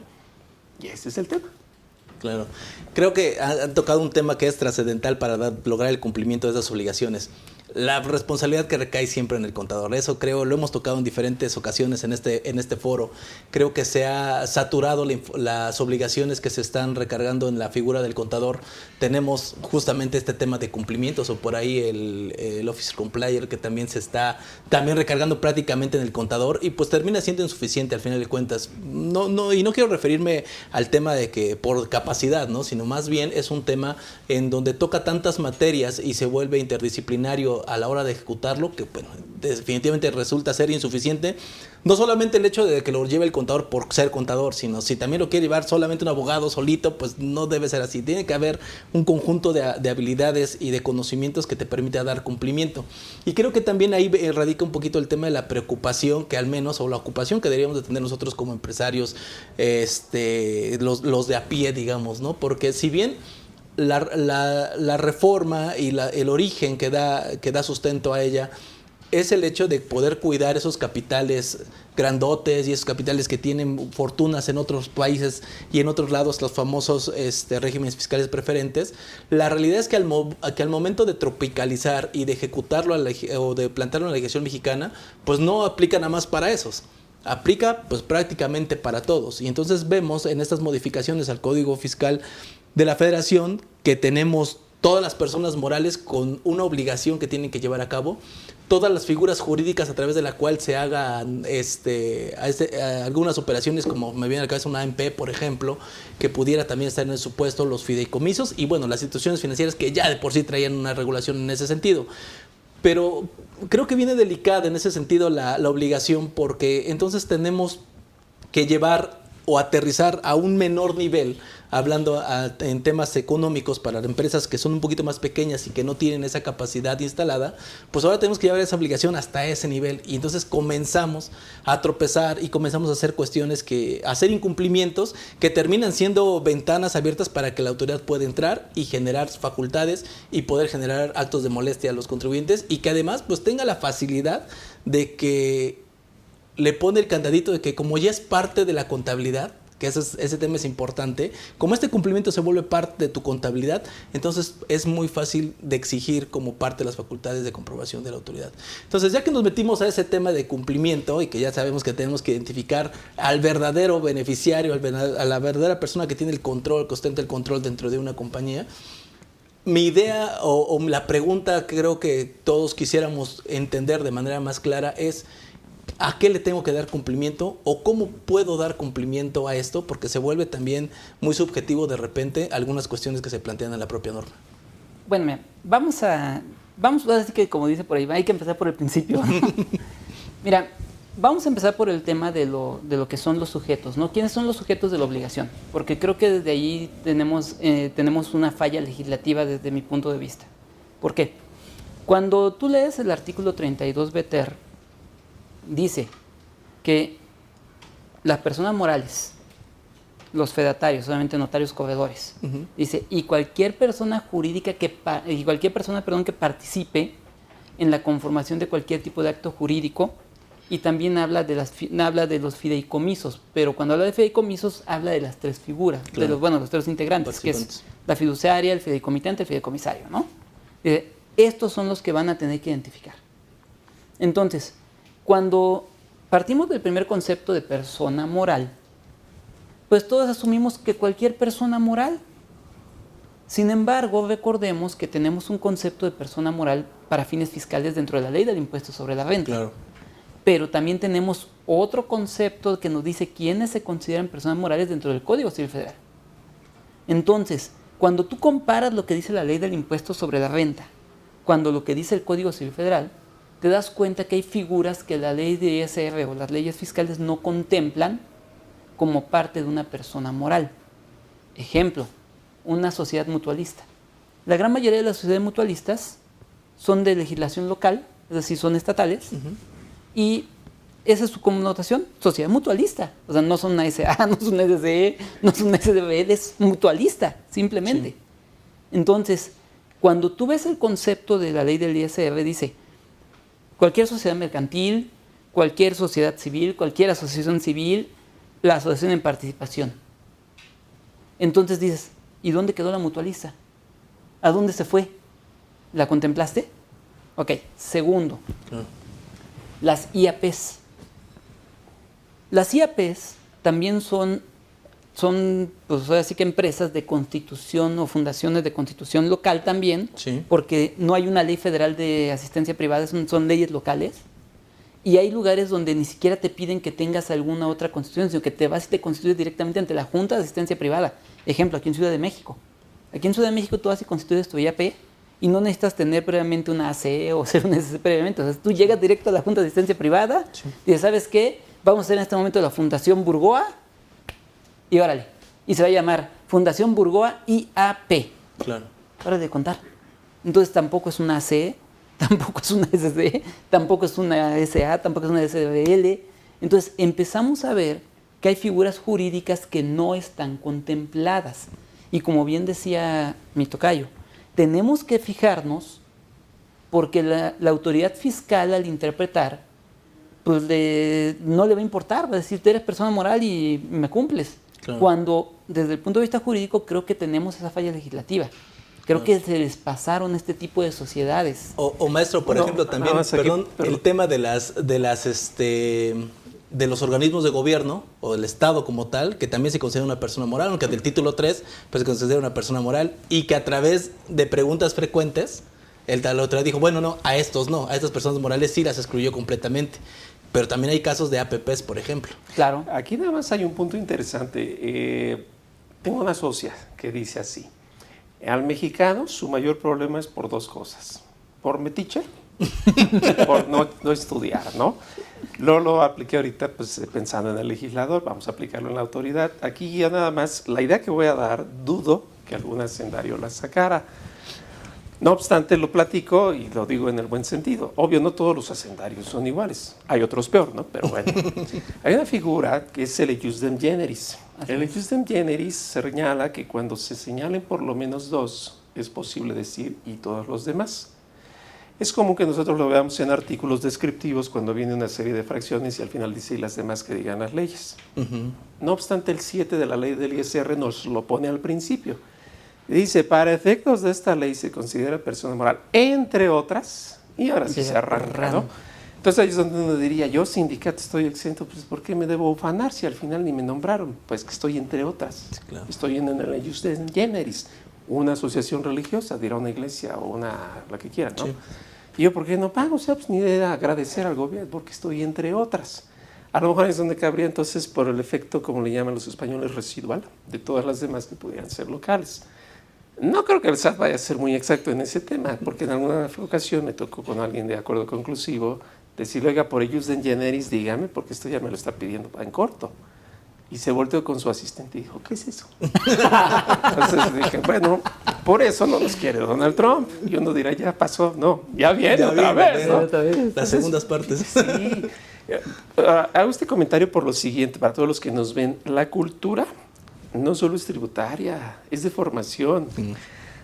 Y ese es el tema. Claro. Creo que han tocado un tema que es trascendental para lograr el cumplimiento de esas obligaciones. La responsabilidad que recae siempre en el contador. Eso creo, lo hemos tocado en diferentes ocasiones en este foro. Creo que se ha saturado las obligaciones que se están recargando en la figura del contador. Tenemos justamente este tema de cumplimientos, o por ahí el Office Complier, que también se está recargando prácticamente en el contador, y pues termina siendo insuficiente al final de cuentas. Y no quiero referirme al tema de que por capacidad, ¿no? Sino más bien es un tema en donde toca tantas materias y se vuelve interdisciplinario a la hora de ejecutarlo, que bueno, definitivamente resulta ser insuficiente. No solamente el hecho de que lo lleve el contador por ser contador, sino si también lo quiere llevar solamente un abogado solito, pues no debe ser así. Tiene que haber un conjunto de habilidades y de conocimientos que te permita dar cumplimiento. Y creo que también ahí radica un poquito el tema de la preocupación que al menos, o la ocupación que deberíamos de tener nosotros como empresarios, los de a pie, digamos, ¿no? Porque si bien la reforma y el origen que da sustento a ella es el hecho de poder cuidar esos capitales grandotes y esos capitales que tienen fortunas en otros países y en otros lados, los famosos regímenes fiscales preferentes. La realidad es que al momento de tropicalizar y de ejecutarlo o de plantearlo en la legislación mexicana, pues no aplica nada más para esos. Aplica pues prácticamente para todos. Y entonces vemos en estas modificaciones al Código Fiscal de la Federación que tenemos todas las personas morales con una obligación que tienen que llevar a cabo, todas las figuras jurídicas a través de la cual se hagan algunas operaciones, como me viene a la cabeza una AMP, por ejemplo, que pudiera también estar en el supuesto, los fideicomisos y bueno, las instituciones financieras que ya de por sí traían una regulación en ese sentido. Pero creo que viene delicada en ese sentido la obligación, porque entonces tenemos que llevar o aterrizar a un menor nivel, hablando en temas económicos para empresas que son un poquito más pequeñas y que no tienen esa capacidad instalada, pues ahora tenemos que llevar esa obligación hasta ese nivel. Y entonces comenzamos a tropezar y comenzamos a hacer cuestiones hacer incumplimientos que terminan siendo ventanas abiertas para que la autoridad pueda entrar y generar facultades y poder generar actos de molestia a los contribuyentes, y que además pues tenga la facilidad de que le pone el candadito de que, como ya es parte de la contabilidad, que ese tema es importante, como este cumplimiento se vuelve parte de tu contabilidad, entonces es muy fácil de exigir como parte de las facultades de comprobación de la autoridad. Entonces, ya que nos metimos a ese tema de cumplimiento y que ya sabemos que tenemos que identificar al verdadero beneficiario, a la verdadera persona que tiene el control, que ostenta el control dentro de una compañía, mi idea o la pregunta que creo que todos quisiéramos entender de manera más clara es: ¿a qué le tengo que dar cumplimiento o cómo puedo dar cumplimiento a esto? Porque se vuelve también muy subjetivo de repente algunas cuestiones que se plantean en la propia norma. Bueno, mira, vamos a decir que, como dice por ahí, hay que empezar por el principio. Mira, vamos a empezar por el tema de lo que son los sujetos, ¿no? ¿Quiénes son los sujetos de la obligación? Porque creo que desde ahí tenemos una falla legislativa desde mi punto de vista. ¿Por qué? Cuando tú lees el artículo 32 BTR, dice que las personas morales, los fedatarios, solamente notarios cobradores, dice, y cualquier persona jurídica que participe en la conformación de cualquier tipo de acto jurídico, y también habla de los fideicomisos, pero cuando habla de fideicomisos habla de las tres figuras, claro, los tres integrantes, que es la fiduciaria, el fideicomitente, el fideicomisario, ¿no? Estos son los que van a tener que identificar. Entonces, cuando partimos del primer concepto de persona moral, pues todos asumimos que cualquier persona moral. Sin embargo, recordemos que tenemos un concepto de persona moral para fines fiscales dentro de la ley del impuesto sobre la renta. Claro. Pero también tenemos otro concepto que nos dice quiénes se consideran personas morales dentro del Código Civil Federal. Entonces, cuando tú comparas lo que dice la ley del impuesto sobre la renta, cuando lo que dice el Código Civil Federal, te das cuenta que hay figuras que la ley de ISR o las leyes fiscales no contemplan como parte de una persona moral. Ejemplo, una sociedad mutualista. La gran mayoría de las sociedades mutualistas son de legislación local, es decir, son estatales, y esa es su connotación, sociedad mutualista. O sea, no son una SA, no son una SCE, no son una SDBL, es mutualista, simplemente. Sí. Entonces, cuando tú ves el concepto de la ley del ISR, dice: cualquier sociedad mercantil, cualquier sociedad civil, cualquier asociación civil, la asociación en participación. Entonces dices, ¿y dónde quedó la mutualista? ¿A dónde se fue? ¿La contemplaste? Ok, segundo, las IAPs. Las IAPs también son pues así que empresas de constitución o fundaciones de constitución local también, sí, porque no hay una ley federal de asistencia privada, son leyes locales, y hay lugares donde ni siquiera te piden que tengas alguna otra constitución, sino que te vas y te constituyes directamente ante la Junta de Asistencia Privada. Ejemplo, aquí en Ciudad de México. Aquí en Ciudad de México tú vas y constituyes tu IAP y no necesitas tener previamente una ACE o ser un SC previamente. O sea, tú llegas directo a la Junta de Asistencia Privada, sí, y dices, ¿sabes qué? Vamos a hacer en este momento la Fundación Burgoa, y órale. Y se va a llamar Fundación Burgoa IAP. Claro. Para de contar. Entonces tampoco es una ACE, tampoco es una SC, tampoco es una SA, tampoco es una SBL. Entonces empezamos a ver que hay figuras jurídicas que no están contempladas. Y como bien decía mi tocayo, tenemos que fijarnos porque la autoridad fiscal al interpretar, pues no le va a importar, va a decir, tú eres persona moral y me cumples. Claro. Cuando desde el punto de vista jurídico creo que tenemos esa falla legislativa. Creo que se les pasaron este tipo de sociedades. O maestro, por ejemplo, también, perdón, el tema de los organismos de gobierno o del Estado como tal, que también se considera una persona moral, aunque del título 3 pues se considera una persona moral, y que a través de preguntas frecuentes, la autoridad dijo, bueno, no, a estos no, a estas personas morales sí las excluyó completamente. Pero también hay casos de APPs, por ejemplo. Claro. Aquí nada más hay un punto interesante. Tengo una socia que dice así: al mexicano su mayor problema es por dos cosas: por metiche por no estudiar, ¿no? Lo apliqué ahorita pues, pensando en el legislador, vamos a aplicarlo en la autoridad. Aquí ya nada más, la idea que voy a dar, dudo que algún hacendario la sacara. No obstante, lo platico y lo digo en el buen sentido. Obvio, no todos los hacendarios son iguales. Hay otros peor, ¿no? Pero bueno. Hay una figura que es el ejusdem generis. El ejusdem generis señala que cuando se señalen por lo menos dos, es posible decir y todos los demás. Es común que nosotros lo veamos en artículos descriptivos cuando viene una serie de fracciones y al final dice y las demás que digan las leyes. No obstante, el 7 de la ley del ISR nos lo pone al principio. Dice, para efectos de esta ley se considera persona moral, entre otras, y ahora sí se arranca, ¿no? Entonces ahí es donde uno diría, yo sindicato estoy exento, pues ¿por qué me debo ufanar si al final ni me nombraron? Pues que estoy entre otras, sí, claro. Estoy en el iusdem generis, una asociación religiosa, dirá una iglesia o la que quiera, ¿no? Sí. Y yo, ¿por qué no pago? O sea, pues ni de agradecer al gobierno, porque estoy entre otras. A lo mejor es donde cabría entonces por el efecto, como le llaman los españoles, residual, de todas las demás que pudieran ser locales. No creo que el SAT vaya a ser muy exacto en ese tema, porque en alguna ocasión me tocó con alguien de acuerdo conclusivo decirle, oiga, por iusdem generis, dígame, porque esto ya me lo está pidiendo en corto. Y se volteó con su asistente y dijo, ¿qué es eso? Entonces dije, bueno, por eso no nos quiere Donald Trump. Y uno dirá, ya pasó, no, ya viene otra vez, ¿no? Las segundas partes. Sí. Hago este comentario por lo siguiente, para todos los que nos ven, la cultura no solo es tributaria, es de formación.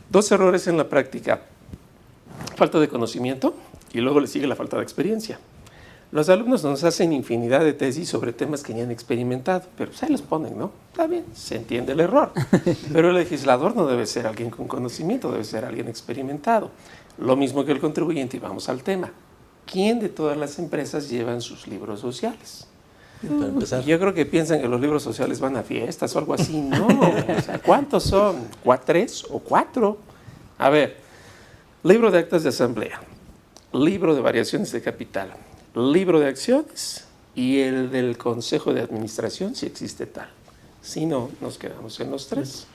Dos errores en la práctica, falta de conocimiento y luego le sigue la falta de experiencia. Los alumnos nos hacen infinidad de tesis sobre temas que ya han experimentado, pero pues ahí los ponen, ¿no? Está bien, se entiende el error. Pero el legislador no debe ser alguien con conocimiento, debe ser alguien experimentado. Lo mismo que el contribuyente, y vamos al tema. ¿Quién de todas las empresas llevan sus libros sociales? Para empezar. Yo creo que piensan que los libros sociales van a fiestas o algo así. No, o sea, ¿cuántos son? ¿3 o 4? A ver, libro de actas de asamblea, libro de variaciones de capital, libro de acciones y el del consejo de administración, si existe tal. Si no, nos quedamos en los 3.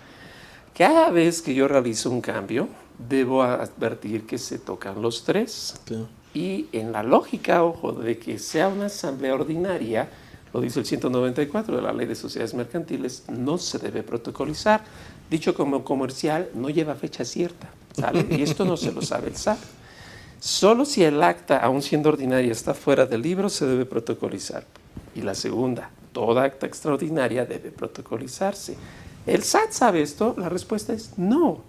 Cada vez que yo realizo un cambio, debo advertir que se tocan los 3. Claro. Y en la lógica, ojo, de que sea una asamblea ordinaria, lo dice el 194 de la Ley de Sociedades Mercantiles, no se debe protocolizar. Dicho como comercial, no lleva fecha cierta, ¿sale? Y esto no se lo sabe el SAT. Solo si el acta, aun siendo ordinaria, está fuera del libro, se debe protocolizar. Y la segunda, toda acta extraordinaria debe protocolizarse. ¿El SAT sabe esto? La respuesta es no,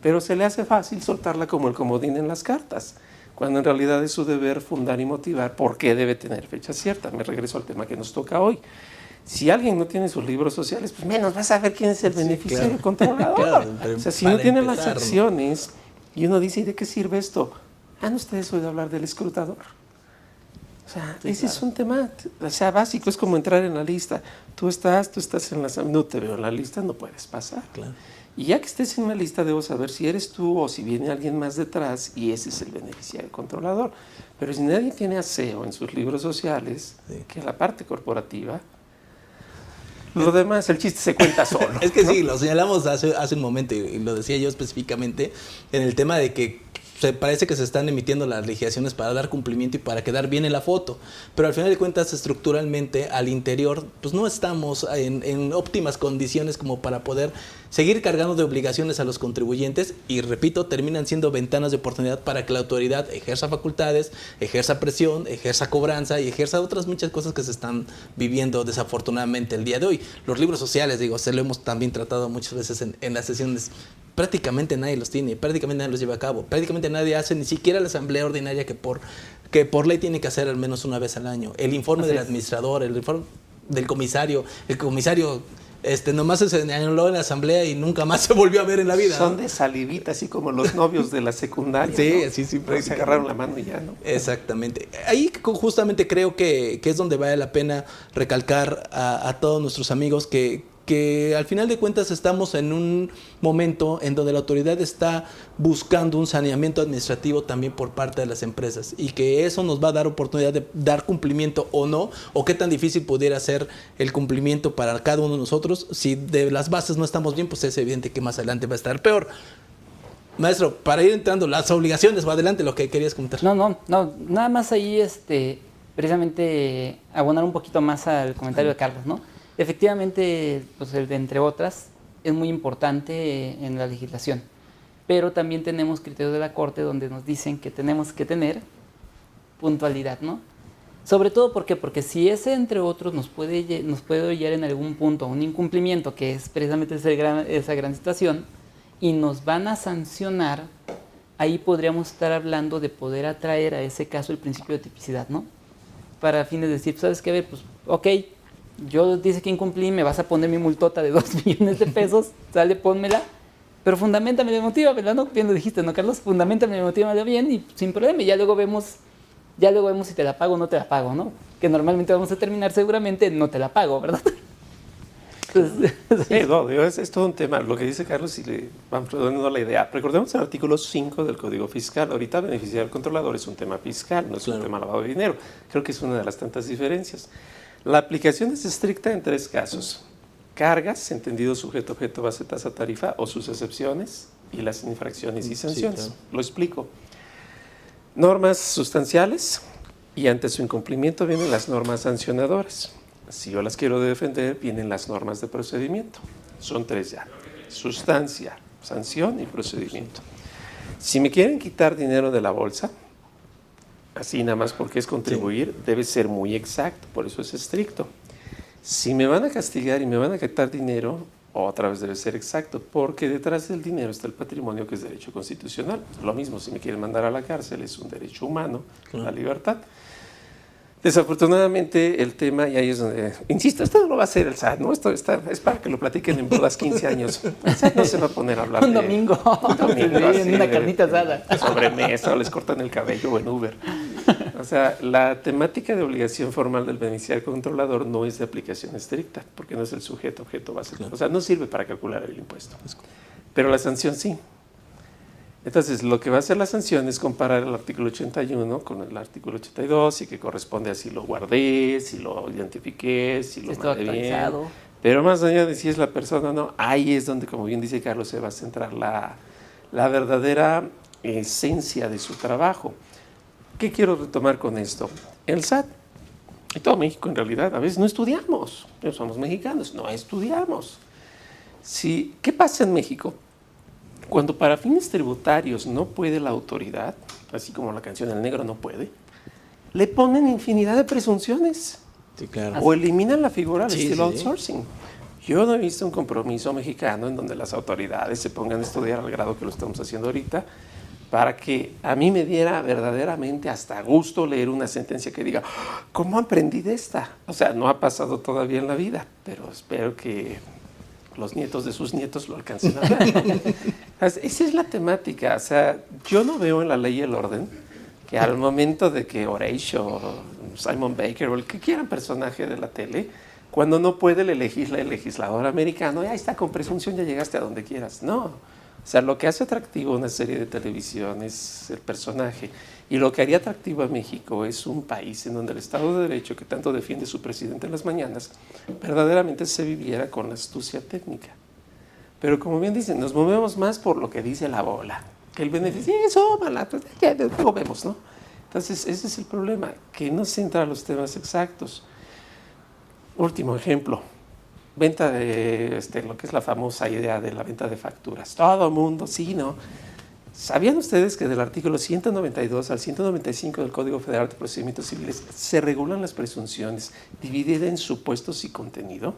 pero se le hace fácil soltarla como el comodín en las cartas, cuando en realidad es su deber fundar y motivar por qué debe tener fecha cierta. Me regreso al tema que nos toca hoy. Si alguien no tiene sus libros sociales, pues menos vas a saber quién es el beneficiario controlador. Claro, o sea, si no tiene las acciones, y uno dice, ¿y de qué sirve esto? ¿Han ustedes oído hablar del escrutador? O sea, sí, ese claro. Es un tema, o sea, básico, es como entrar en la lista. Tú estás en la... No te veo en la lista, no puedes pasar. Claro. Y ya que estés en la lista, debo saber si eres tú o si viene alguien más detrás y ese es el beneficiario controlador. Pero si nadie tiene aseo en sus libros sociales, sí, que es la parte corporativa, lo demás, el chiste se cuenta solo. Es que ¿no? Sí, lo señalamos hace un momento y lo decía yo específicamente en el tema de que parece que se están emitiendo las legislaciones para dar cumplimiento y para quedar bien en la foto, pero al final de cuentas estructuralmente al interior pues no estamos en óptimas condiciones como para poder seguir cargando de obligaciones a los contribuyentes y repito, terminan siendo ventanas de oportunidad para que la autoridad ejerza facultades, ejerza presión, ejerza cobranza y ejerza otras muchas cosas que se están viviendo desafortunadamente el día de hoy. Los libros sociales, digo, se lo hemos también tratado muchas veces en las sesiones. Prácticamente nadie los tiene, prácticamente nadie los lleva a cabo, prácticamente nadie hace ni siquiera la asamblea ordinaria que por ley tiene que hacer al menos una vez al año. El informe del administrador, el informe del comisario, el comisario nomás se señaló en la asamblea y nunca más se volvió a ver en la vida. Son, ¿no?, de salivita, así como los novios de la secundaria. Sí, ¿no? sí, se agarraron la mano y ya, ¿no? Exactamente. Ahí justamente creo que es donde vale la pena recalcar a todos nuestros amigos que al final de cuentas estamos en un momento en donde la autoridad está buscando un saneamiento administrativo también por parte de las empresas y que eso nos va a dar oportunidad de dar cumplimiento o no, o qué tan difícil pudiera ser el cumplimiento para cada uno de nosotros. Si de las bases no estamos bien, pues es evidente que más adelante va a estar peor. Maestro, para ir entrando, las obligaciones, va adelante lo que querías comentar. No, nada más ahí, precisamente abonar un poquito más al comentario de Carlos, ¿no? Efectivamente, pues el de entre otras es muy importante en la legislación, pero también tenemos criterios de la Corte donde nos dicen que tenemos que tener puntualidad, ¿no? Sobre todo, ¿por qué? Porque si ese, entre otros, nos puede llevar en algún punto a un incumplimiento, que es precisamente esa gran situación, y nos van a sancionar, ahí podríamos estar hablando de poder atraer a ese caso el principio de tipicidad, ¿no? Para fines de decir, ¿sabes qué? A ver, pues, ok, yo dice que incumplí, me vas a poner mi multota de 2 millones de pesos, sale, pónmela, pero fundamentame, motívamela, ¿no? Bien lo dijiste, ¿no, Carlos? Fundamentame, motívamela bien y sin problema, y ya luego vemos si te la pago o no te la pago, ¿no? Que normalmente vamos a terminar seguramente no te la pago, ¿verdad? Entonces, sí, no, es todo un tema. Lo que dice Carlos, y le vamos redondeando la idea. Recordemos el artículo 5 del Código Fiscal. Ahorita beneficiar al controlador es un tema fiscal, no es un tema lavado de dinero. Creo que es una de las tantas diferencias. La aplicación es estricta en 3 casos. Cargas, entendido sujeto, objeto, base, tasa, tarifa, o sus excepciones, y las infracciones y sanciones. Sí, claro. Lo explico. Normas sustanciales, y ante su incumplimiento vienen las normas sancionadoras. Si yo las quiero defender, vienen las normas de procedimiento. Son 3 ya. Sustancia, sanción y procedimiento. Si me quieren quitar dinero de la bolsa, así nada más porque es contribuir, debe ser muy exacto, por eso es estricto. Si me van a castigar y me van a quitar dinero, otra vez debe ser exacto, porque detrás del dinero está el patrimonio, que es derecho constitucional. Lo mismo, si me quieren mandar a la cárcel, es un derecho humano, la libertad. Desafortunadamente, el tema, y ahí es donde, insisto, esto no lo va a hacer el SAT, ¿no? Esto es para que lo platiquen en bodas 15 años. El SAT no se va a poner a hablar un domingo, así, en una carnita asada. Sobremesa, o les cortan el cabello o en Uber. O sea, la temática de obligación formal del beneficiario controlador no es de aplicación estricta, porque no es el sujeto, objeto, base. O sea, no sirve para calcular el impuesto. Pero la sanción sí. Entonces, lo que va a hacer la sanción es comparar el artículo 81 con el artículo 82 y que corresponde a si lo guardé, si lo identifiqué, si lo mandé bien. Pero más allá de si es la persona o no, ahí es donde, como bien dice Carlos, se va a centrar la verdadera esencia de su trabajo. ¿Qué quiero retomar con esto? El SAT, y todo México en realidad, a veces no estudiamos. Somos mexicanos, no estudiamos. ¿Qué pasa en México? Cuando para fines tributarios no puede la autoridad, así como la canción El Negro no puede, le ponen infinidad de presunciones. Sí, claro. O eliminan la figura del estilo sí. outsourcing. Yo no he visto un compromiso mexicano en donde las autoridades se pongan a estudiar al grado que lo estamos haciendo ahorita, para que a mí me diera verdaderamente hasta gusto leer una sentencia que diga, ¿cómo aprendí de esta? O sea, no ha pasado todavía en la vida, pero espero que los nietos de sus nietos lo alcancen a ver. Esa es la temática. O sea, yo no veo en la ley y el orden que al momento de que Horatio, Simon Baker o el que quieran personaje de la tele, cuando no puede el legislador americano, ya está, con presunción ya llegaste a donde quieras. No. O sea, lo que hace atractivo una serie de televisión es el personaje. Y lo que haría atractivo a México es un país en donde el Estado de Derecho, que tanto defiende su presidente en las mañanas, verdaderamente se viviera con la astucia técnica. Pero como bien dicen, nos movemos más por lo que dice la bola. Que el beneficio, eso, mala, pues ya lo vemos, ¿no? Entonces, ese es el problema, que no se entra a los temas exactos. Último ejemplo. Venta de lo que es la famosa idea de la venta de facturas. Todo mundo, sí, ¿no? ¿Sabían ustedes que del artículo 192 al 195 del Código Federal de Procedimientos Civiles se regulan las presunciones divididas en supuestos y contenido?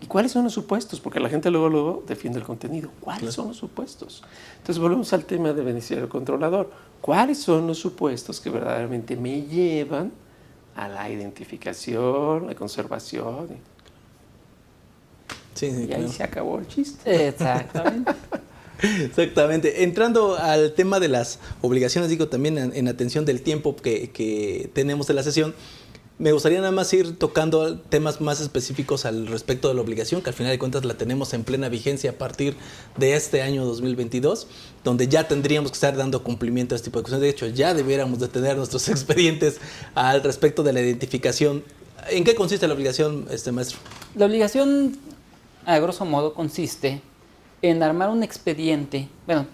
¿Y cuáles son los supuestos? Porque la gente luego defiende el contenido. ¿Cuáles son los supuestos? Entonces volvemos al tema de beneficiario controlador. ¿Cuáles son los supuestos que verdaderamente me llevan a la identificación, la conservación? Sí, y claro. ahí se acabó el chiste. Exactamente. Exactamente. Entrando al tema de las obligaciones, digo también en atención del tiempo que tenemos en la sesión, me gustaría nada más ir tocando temas más específicos al respecto de la obligación, que al final de cuentas la tenemos en plena vigencia a partir de este año 2022, donde ya tendríamos que estar dando cumplimiento a este tipo de cosas. De hecho, ya debiéramos de tener nuestros expedientes al respecto de la identificación. ¿En qué consiste la obligación, maestro? La obligación, a grosso modo, consiste en armar un expediente. Bueno,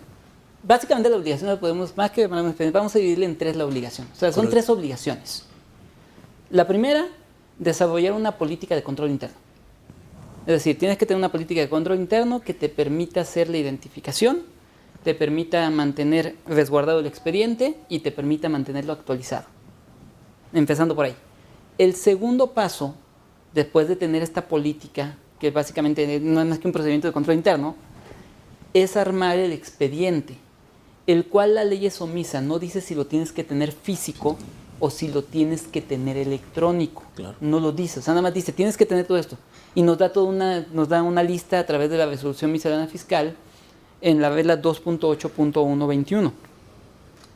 básicamente la obligación la podemos, más que vamos a dividirla en tres la obligación. O sea, son tres obligaciones. La primera, desarrollar una política de control interno. Es decir, tienes que tener una política de control interno que te permita hacer la identificación, te permita mantener resguardado el expediente y te permita mantenerlo actualizado. Empezando por ahí. El segundo paso, después de tener esta política, que básicamente no es más que un procedimiento de control interno, es armar el expediente, el cual la ley es omisa, no dice si lo tienes que tener físico o si lo tienes que tener electrónico. Claro. No lo dice, o sea, nada más dice, tienes que tener todo esto. Y nos da una lista a través de la resolución miscelánea fiscal en la regla 2.8.121.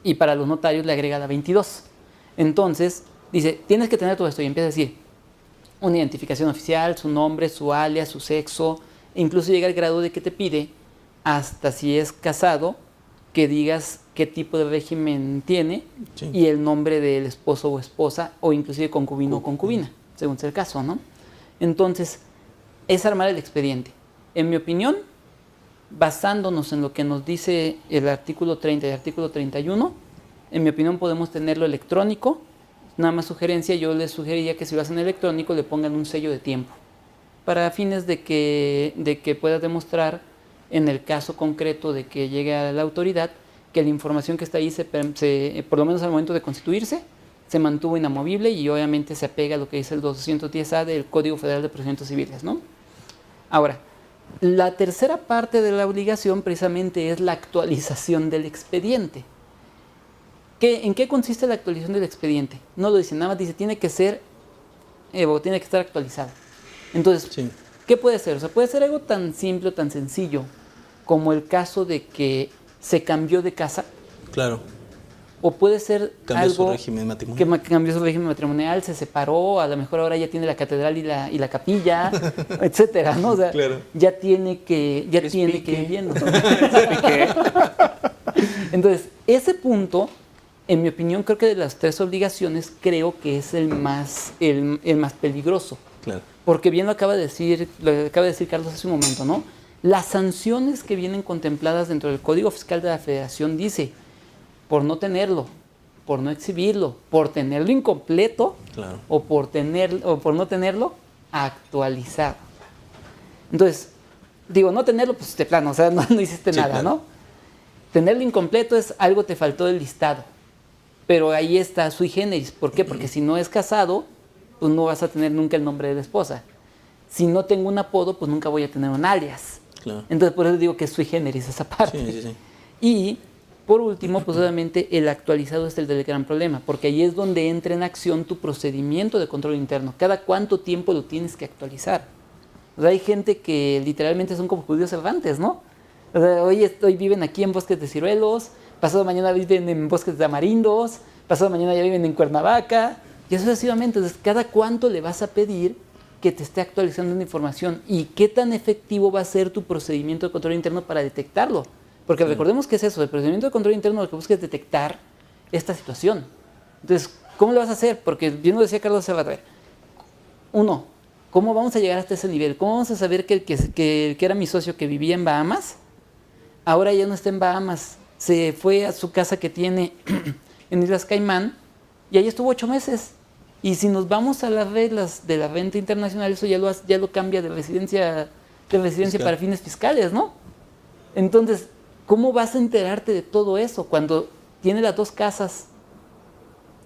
Y para los notarios le agrega la 22. Entonces, dice, tienes que tener todo esto y empieza a decir una identificación oficial, su nombre, su alias, su sexo, e incluso llega al grado de que te pide, hasta si es casado, que digas qué tipo de régimen tiene y el nombre del esposo o esposa, o inclusive concubino o concubina, según sea el caso, ¿no? Entonces, es armar el expediente. En mi opinión, basándonos en lo que nos dice el artículo 30 y el artículo 31, en mi opinión podemos tenerlo electrónico. Nada más sugerencia, yo les sugeriría que si lo hacen electrónico le pongan un sello de tiempo, para fines de que pueda demostrar, en el caso concreto de que llegue a la autoridad, que la información que está ahí, por lo menos al momento de constituirse, se mantuvo inamovible y obviamente se apega a lo que dice el 210A del Código Federal de Procedimientos Civiles, ¿no? Ahora, la tercera parte de la obligación precisamente es la actualización del expediente. ¿En qué consiste la actualización del expediente? No lo dice, nada más dice, tiene que ser, tiene que estar actualizado. Entonces, ¿qué puede ser? O sea, puede ser algo tan simple o tan sencillo como el caso de que se cambió de casa. Claro. O puede ser cambió algo su régimen matrimonial. Que cambió su régimen matrimonial, se separó, a lo mejor ahora ya tiene la catedral y la capilla, etcétera, ¿no? O sea, claro. ya tiene que ir viendo. Entonces, ese punto, en mi opinión, creo que de las tres obligaciones, creo que es el más peligroso. Claro. Porque bien lo acaba de decir Carlos hace un momento, ¿no? Las sanciones que vienen contempladas dentro del Código Fiscal de la Federación dice, por no tenerlo, por no exhibirlo, por tenerlo incompleto, claro, o por no tenerlo actualizado. Entonces, digo, no tenerlo, pues de plano, o sea, no hiciste nada, claro, ¿no? Tenerlo incompleto es algo te faltó del listado, pero ahí está sui generis. ¿Por qué? Porque si no es casado, pues no vas a tener nunca el nombre de la esposa. Si no tengo un apodo, pues nunca voy a tener un alias. Claro. Entonces, por eso digo que es sui generis esa parte. Sí. Y, por último, pues obviamente el actualizado es el del gran problema, porque ahí es donde entra en acción tu procedimiento de control interno. ¿Cada cuánto tiempo lo tienes que actualizar? O sea, hay gente que literalmente son como judíos errantes, ¿no? O sea, hoy viven aquí en Bosques de Ciruelos, pasado mañana viven en Bosques de Tamarindos, pasado mañana ya viven en Cuernavaca, y eso sucesivamente. Entonces, ¿cada cuánto le vas a pedir que te esté actualizando una información? ¿Y qué tan efectivo va a ser tu procedimiento de control interno para detectarlo? Porque recordemos que es eso, el procedimiento de control interno lo que busca es detectar esta situación. Entonces, ¿cómo lo vas a hacer? Porque bien lo decía Carlos Serra. Uno, ¿cómo vamos a llegar hasta ese nivel? ¿Cómo vamos a saber que el que era mi socio que vivía en Bahamas, ahora ya no está en Bahamas? Se fue a su casa que tiene en Islas Caimán y ahí estuvo 8 meses. Y si nos vamos a las reglas de la renta internacional, eso ya lo cambia de residencia para fines fiscales, ¿no? Entonces, ¿cómo vas a enterarte de todo eso cuando tiene las 2 casas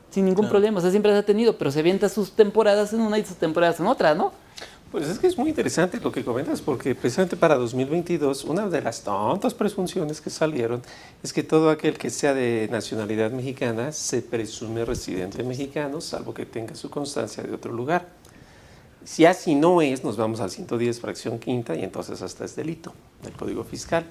sin ningún problema? O sea, siempre las ha tenido, pero se avienta sus temporadas en una y sus temporadas en otra, ¿no? Pues es que es muy interesante lo que comentas, porque precisamente para 2022, una de las tantas presunciones que salieron es que todo aquel que sea de nacionalidad mexicana se presume residente mexicano, salvo que tenga su constancia de otro lugar. Si así no es, nos vamos al 110, fracción quinta, y entonces hasta es delito del Código Fiscal.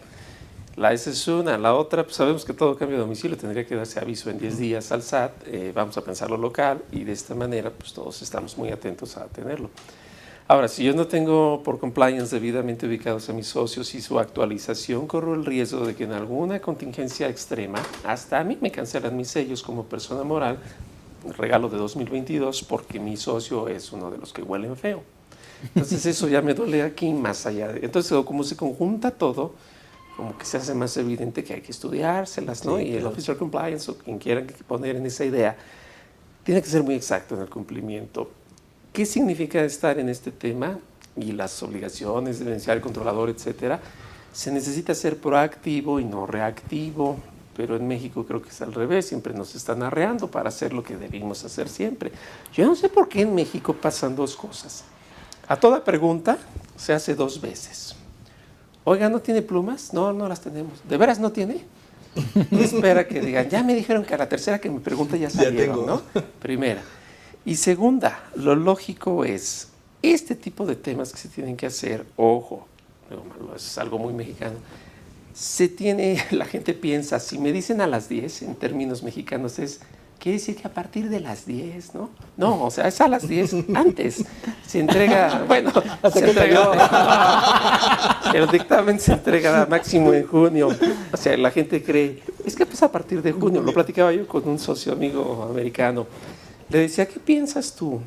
Esa es una. La otra, pues sabemos que todo cambio de domicilio tendría que darse aviso en 10 días al SAT, vamos a pensarlo local, y de esta manera pues todos estamos muy atentos a tenerlo. Ahora, si yo no tengo por compliance debidamente ubicados a mis socios y su actualización, corro el riesgo de que en alguna contingencia extrema, hasta a mí me cancelan mis sellos como persona moral, regalo de 2022, porque mi socio es uno de los que huelen feo. Entonces eso ya me duele aquí más allá. Entonces, como se conjunta todo, como que se hace más evidente que hay que estudiárselas, ¿no? Sí, y el claro. Officer Compliance o quien quiera poner en esa idea, tiene que ser muy exacto en el cumplimiento. ¿Qué significa estar en este tema? Y las obligaciones de beneficiario, controlador, etcétera. Se necesita ser proactivo y no reactivo, pero en México creo que es al revés, siempre nos están arreando para hacer lo que debimos hacer siempre. Yo no sé por qué en México pasan dos cosas. A toda pregunta se hace dos veces. Oiga, ¿no tiene plumas? No, no las tenemos. ¿De veras no tiene? No espera que digan, ya me dijeron que a la tercera que me pregunta ya salieron, tengo. ¿no? Primera. Y segunda, lo lógico es, este tipo de temas que se tienen que hacer, ojo, es algo muy mexicano, la gente piensa, si me dicen a las 10, en términos mexicanos es, quiere decir que a partir de las 10, ¿no? No, o sea, es a las 10 antes. Se entrega, bueno, el dictamen se entrega máximo en junio. O sea, la gente cree, es que pues a partir de junio. Lo platicaba yo con un socio amigo americano. Le decía, ¿qué piensas tú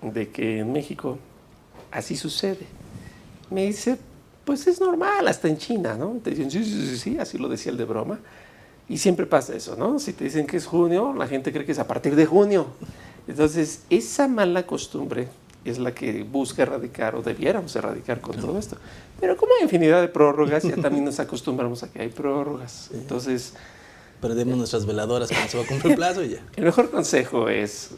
de que en México así sucede? Me dice, pues es normal, hasta en China, ¿no? Te dicen, sí, así lo decía el de broma. Y siempre pasa eso, ¿no? Si te dicen que es junio, la gente cree que es a partir de junio. Entonces, esa mala costumbre es la que busca erradicar, o debiéramos erradicar con todo esto. Pero como hay infinidad de prórrogas, ya también nos acostumbramos a que hay prórrogas. Entonces, Perdemos nuestras veladoras cuando se va a cumplir el plazo y ya. el mejor consejo es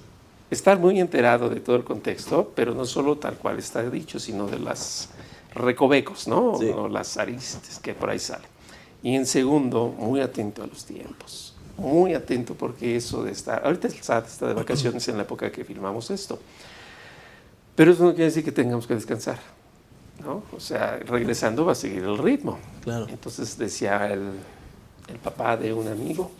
estar muy enterado de todo el contexto, pero no solo tal cual está dicho, sino de las recovecos, ¿no? Sí. O las aristas que por ahí salen. Y en segundo, muy atento a los tiempos. Muy atento porque eso de estar... Ahorita el SAT está de vacaciones en la época que filmamos esto. Pero eso no quiere decir que tengamos que descansar, ¿no? O sea, regresando va a seguir el ritmo. Claro. Entonces decía el papá de un amigo,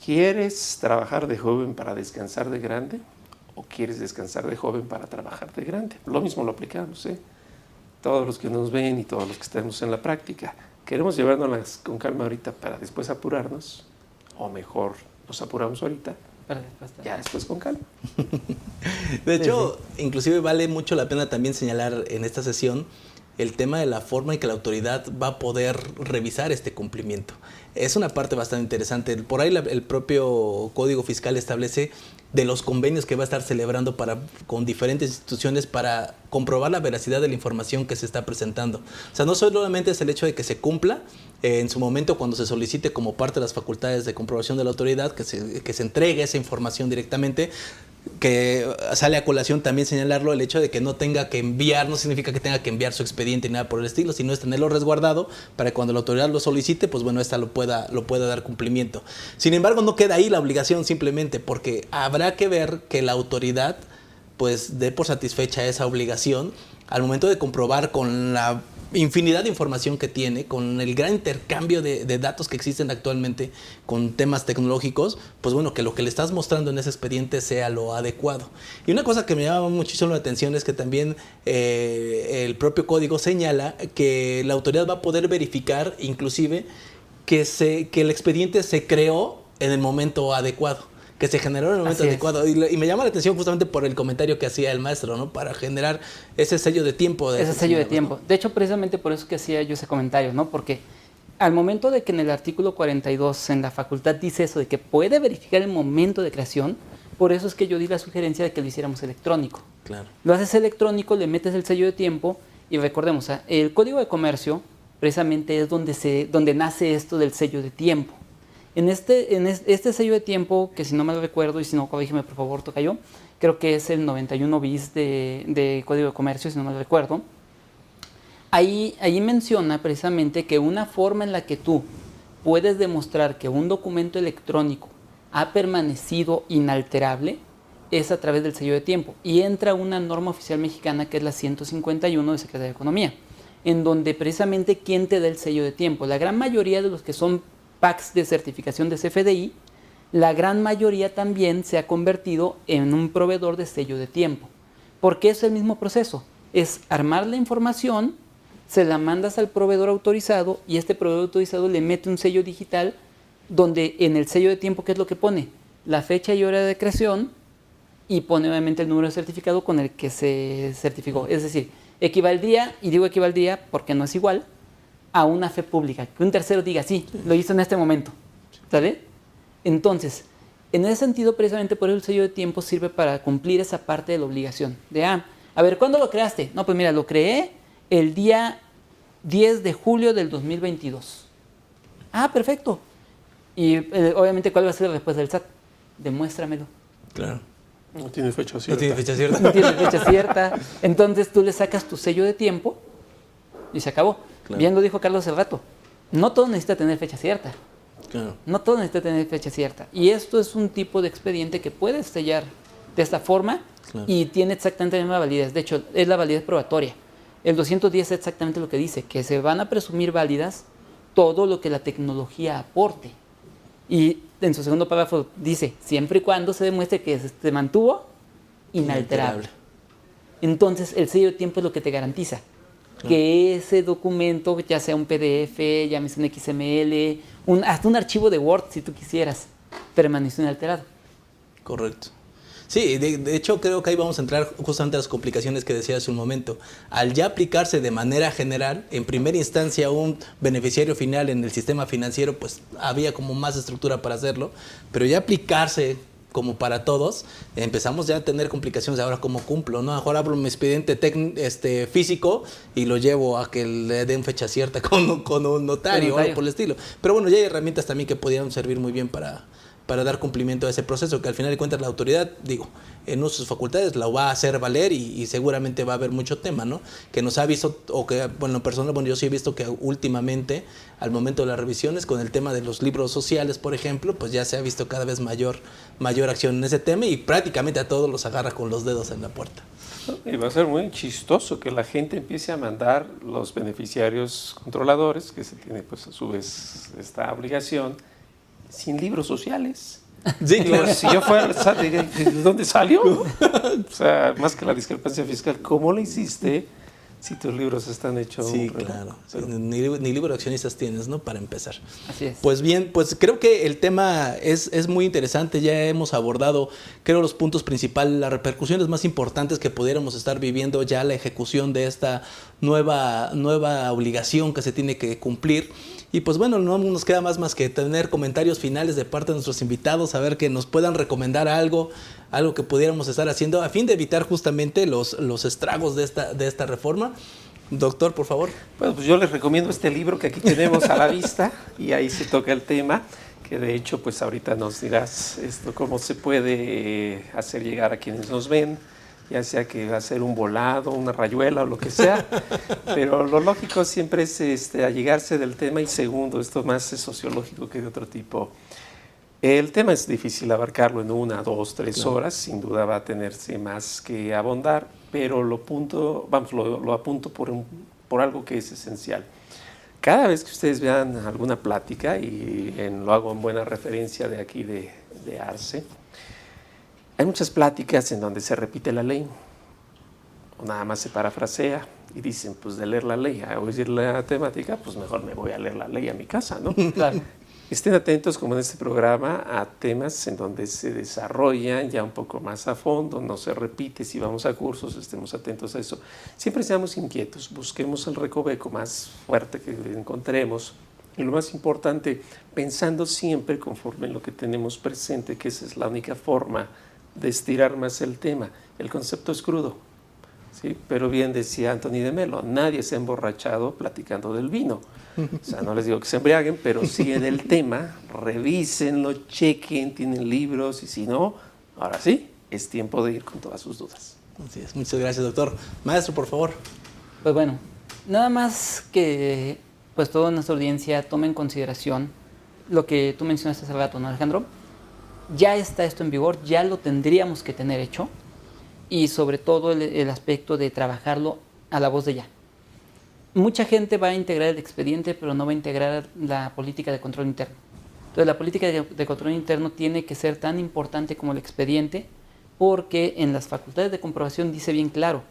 ¿quieres trabajar de joven para descansar de grande? ¿O quieres descansar de joven para trabajar de grande? Lo mismo lo aplicamos, ¿eh? Todos los que nos ven y todos los que estamos en la práctica. ¿Queremos llevárnoslas con calma ahorita para después apurarnos? O mejor, nos apuramos ahorita, ya después con calma. De hecho, inclusive vale mucho la pena también señalar en esta sesión el tema de la forma en que la autoridad va a poder revisar este cumplimiento. Es una parte bastante interesante. Por ahí el propio Código Fiscal establece de los convenios que va a estar celebrando con diferentes instituciones para comprobar la veracidad de la información que se está presentando. O sea, no solamente es el hecho de que se cumpla en su momento cuando se solicite como parte de las facultades de comprobación de la autoridad, que se entregue esa información directamente, que sale a colación también señalarlo, el hecho de que no tenga que enviar, no significa que tenga que enviar su expediente ni nada por el estilo, sino es tenerlo resguardado para que cuando la autoridad lo solicite, pues bueno, esta lo pueda dar cumplimiento. Sin embargo, no queda ahí la obligación simplemente, porque habrá que ver que la autoridad pues dé por satisfecha esa obligación al momento de comprobar con la infinidad de información que tiene, con el gran intercambio de datos que existen actualmente con temas tecnológicos, pues bueno, que lo que le estás mostrando en ese expediente sea lo adecuado. Y una cosa que me llama muchísimo la atención es que también el propio código señala que la autoridad va a poder verificar inclusive que el expediente se creó en el momento adecuado, que se generó en el momento adecuado. Y me llama la atención justamente por el comentario que hacía el maestro, ¿no? Para generar ese sello de tiempo. Ese sello de tiempo. ¿No? De hecho, precisamente por eso que hacía yo ese comentario, ¿no? Porque al momento de que en el artículo 42 en la facultad dice eso, de que puede verificar el momento de creación, por eso es que yo di la sugerencia de que lo hiciéramos electrónico. Claro. Lo haces electrónico, le metes el sello de tiempo y recordemos, el Código de Comercio precisamente es donde nace esto del sello de tiempo. En este sello de tiempo, que si no mal recuerdo, y si no, corrígeme por favor, tocayo, creo que es el 91 bis de Código de Comercio, si no mal recuerdo, ahí menciona precisamente que una forma en la que tú puedes demostrar que un documento electrónico ha permanecido inalterable es a través del sello de tiempo. Y entra una norma oficial mexicana que es la 151 de Secretaría de Economía, en donde precisamente quién te da el sello de tiempo. La gran mayoría de los que son packs de certificación de CFDI, la gran mayoría también se ha convertido en un proveedor de sello de tiempo. Porque es el mismo proceso. Es armar la información, se la mandas al proveedor autorizado y este proveedor autorizado le mete un sello digital donde en el sello de tiempo, ¿qué es lo que pone? La fecha y hora de creación y pone obviamente el número de certificado con el que se certificó. Es decir, equivaldría, y digo equivaldría porque no es igual, a una fe pública, que un tercero diga, sí, lo hizo en este momento, ¿sale? Entonces, en ese sentido, precisamente por eso el sello de tiempo sirve para cumplir esa parte de la obligación. A ver, ¿cuándo lo creaste? No, pues mira, lo creé el día 10 de julio del 2022. Ah, perfecto. Y obviamente, ¿cuál va a ser la respuesta del SAT? Demuéstramelo. Claro. No tiene fecha cierta. No tiene fecha cierta. No tiene fecha cierta. Entonces tú le sacas tu sello de tiempo y se acabó. Claro. Bien lo dijo Carlos hace rato. No todo necesita tener fecha cierta. Claro. No todo necesita tener fecha cierta. Y esto es un tipo de expediente que puedes sellar de esta forma y tiene exactamente la misma validez. De hecho, es la validez probatoria. El 210 es exactamente lo que dice, que se van a presumir válidas todo lo que la tecnología aporte. Y en su segundo párrafo dice, siempre y cuando se demuestre que se mantuvo inalterable. Entonces, el sello de tiempo es lo que te garantiza que ese documento, ya sea un PDF, llámese un XML, hasta un archivo de Word, si tú quisieras, permaneció inalterado. Correcto. Sí, de hecho creo que ahí vamos a entrar justamente a las complicaciones que decía hace un momento. Al ya aplicarse de manera general, en primera instancia un beneficiario final en el sistema financiero, pues había como más estructura para hacerlo, pero ya aplicarse como para todos, empezamos ya a tener complicaciones de ahora cómo cumplo, ¿no? Ahora abro mi expediente físico y lo llevo a que le den fecha cierta con un notario o algo por el estilo. Pero bueno, ya hay herramientas también que podrían servir muy bien para dar cumplimiento a ese proceso, que al final de cuentas la autoridad, en sus facultades la va a hacer valer y seguramente va a haber mucho tema, ¿no? Que nos ha visto, o que, bueno, en persona, yo sí he visto que últimamente, al momento de las revisiones, con el tema de los libros sociales, por ejemplo, pues ya se ha visto cada vez mayor acción en ese tema y prácticamente a todos los agarra con los dedos en la puerta. Y va a ser muy chistoso que la gente empiece a mandar los beneficiarios controladores, que se tiene pues a su vez esta obligación, sin libros sociales. Sí, claro. Si yo fuera al SAT, diría, ¿de dónde salió? O sea, más que la discrepancia fiscal, ¿cómo lo hiciste si tus libros están hechos? Sí, claro. Sí, ni libro de accionistas tienes, ¿no? Para empezar. Así es. Pues bien, pues creo que el tema es muy interesante. Ya hemos abordado, creo, los puntos principales, las repercusiones más importantes que pudiéramos estar viviendo ya la ejecución de esta nueva obligación que se tiene que cumplir. Y pues bueno, no nos queda más que tener comentarios finales de parte de nuestros invitados, a ver que nos puedan recomendar algo que pudiéramos estar haciendo a fin de evitar justamente los estragos de esta reforma. Doctor, por favor. Bueno, pues yo les recomiendo este libro que aquí tenemos a la vista y ahí se toca el tema, que de hecho pues ahorita nos dirás cómo se puede hacer llegar a quienes nos ven, ya sea que va a ser un volado, una rayuela o lo que sea, pero lo lógico siempre es allegarse del tema y segundo, esto más es sociológico que de otro tipo. El tema es difícil abarcarlo en 1, 2, 3 horas, sin duda va a tenerse más que abondar, pero lo apunto por algo que es esencial. Cada vez que ustedes vean alguna plática, y lo hago en buena referencia de aquí de Arce, hay muchas pláticas en donde se repite la ley, o nada más se parafrasea y dicen, pues de leer la ley a oír la temática, pues mejor me voy a leer la ley a mi casa, ¿no? Claro. Estén atentos, como en este programa, a temas en donde se desarrollan ya un poco más a fondo, no se repite, si vamos a cursos, estemos atentos a eso. Siempre seamos inquietos, busquemos el recoveco más fuerte que encontremos. Y lo más importante, pensando siempre conforme en lo que tenemos presente, que esa es la única forma de estirar más el tema. El concepto es crudo, ¿sí? Pero bien decía Anthony de Melo, nadie se ha emborrachado platicando del vino. O sea, no les digo que se embriaguen, pero siguen el tema, revísenlo, chequen, tienen libros y si no, ahora sí, es tiempo de ir con todas sus dudas. Así es. Muchas gracias, doctor. Maestro, por favor. Pues bueno, nada más que pues toda nuestra audiencia tome en consideración lo que tú mencionaste hace rato, ¿no, Alejandro? Ya está esto en vigor, ya lo tendríamos que tener hecho y sobre todo el aspecto de trabajarlo a la voz de ya. Mucha gente va a integrar el expediente, pero no va a integrar la política de control interno. Entonces, la política de control interno tiene que ser tan importante como el expediente, porque en las facultades de comprobación dice bien claro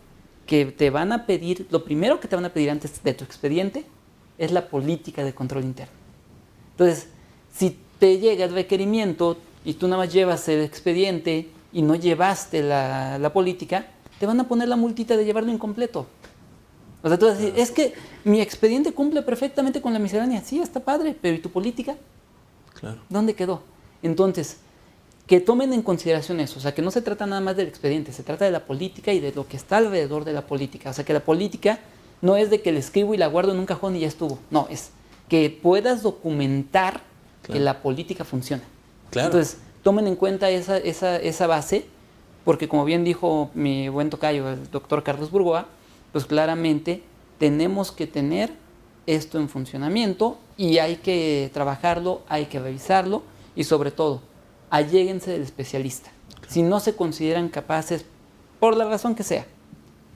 que te van a pedir, lo primero que te van a pedir antes de tu expediente es la política de control interno. Entonces, si te llega el requerimiento y tú nada más llevas el expediente y no llevaste la política, te van a poner la multita de llevarlo incompleto. O sea, tú vas a decir, es que mi expediente cumple perfectamente con la miscelánea. Sí, está padre, pero ¿y tu política? Claro. ¿Dónde quedó? Entonces, que tomen en consideración eso. O sea, que no se trata nada más del expediente, se trata de la política y de lo que está alrededor de la política. O sea, que la política no es de que la escribo y la guardo en un cajón y ya estuvo. No, es que puedas documentar que la política funciona. Claro. Entonces, tomen en cuenta esa base, porque como bien dijo mi buen tocayo, el doctor Carlos Burgoa, pues claramente tenemos que tener esto en funcionamiento y hay que trabajarlo, hay que revisarlo y sobre todo, alléguense del especialista. Si no se consideran capaces, por la razón que sea,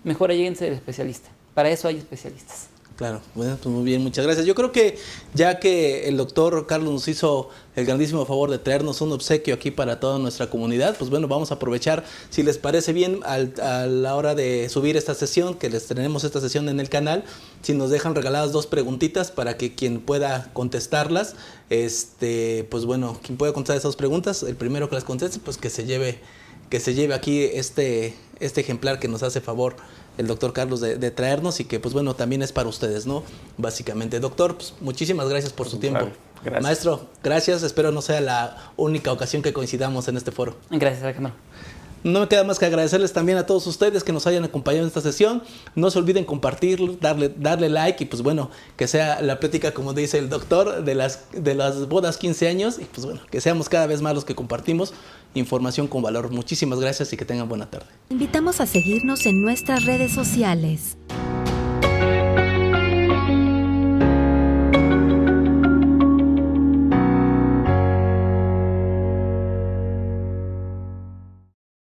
mejor alléguense del especialista. Para eso hay especialistas. Claro, bueno, pues muy bien, muchas gracias. Yo creo que ya que el doctor Carlos nos hizo el grandísimo favor de traernos un obsequio aquí para toda nuestra comunidad, pues bueno, vamos a aprovechar, si les parece bien, a la hora de subir esta sesión, que les tenemos esta sesión en el canal, si nos dejan regaladas 2 preguntitas para que quien pueda contestarlas, pues bueno, quien pueda contestar esas preguntas, el primero que las conteste, pues que se lleve aquí este ejemplar que nos hace favor el doctor Carlos de traernos y que pues bueno también es para ustedes, ¿no? Básicamente. Doctor, pues muchísimas gracias por su tiempo. Gracias. Maestro, gracias, espero no sea la única ocasión que coincidamos en este foro. Gracias, Alejandro. No me queda más que agradecerles también a todos ustedes que nos hayan acompañado en esta sesión. No se olviden compartirlo, darle like y pues bueno, que sea la plática, como dice el doctor, de las bodas 15 años y pues bueno, que seamos cada vez más los que compartimos información con valor. Muchísimas gracias y que tengan buena tarde. Invitamos a seguirnos en nuestras redes sociales.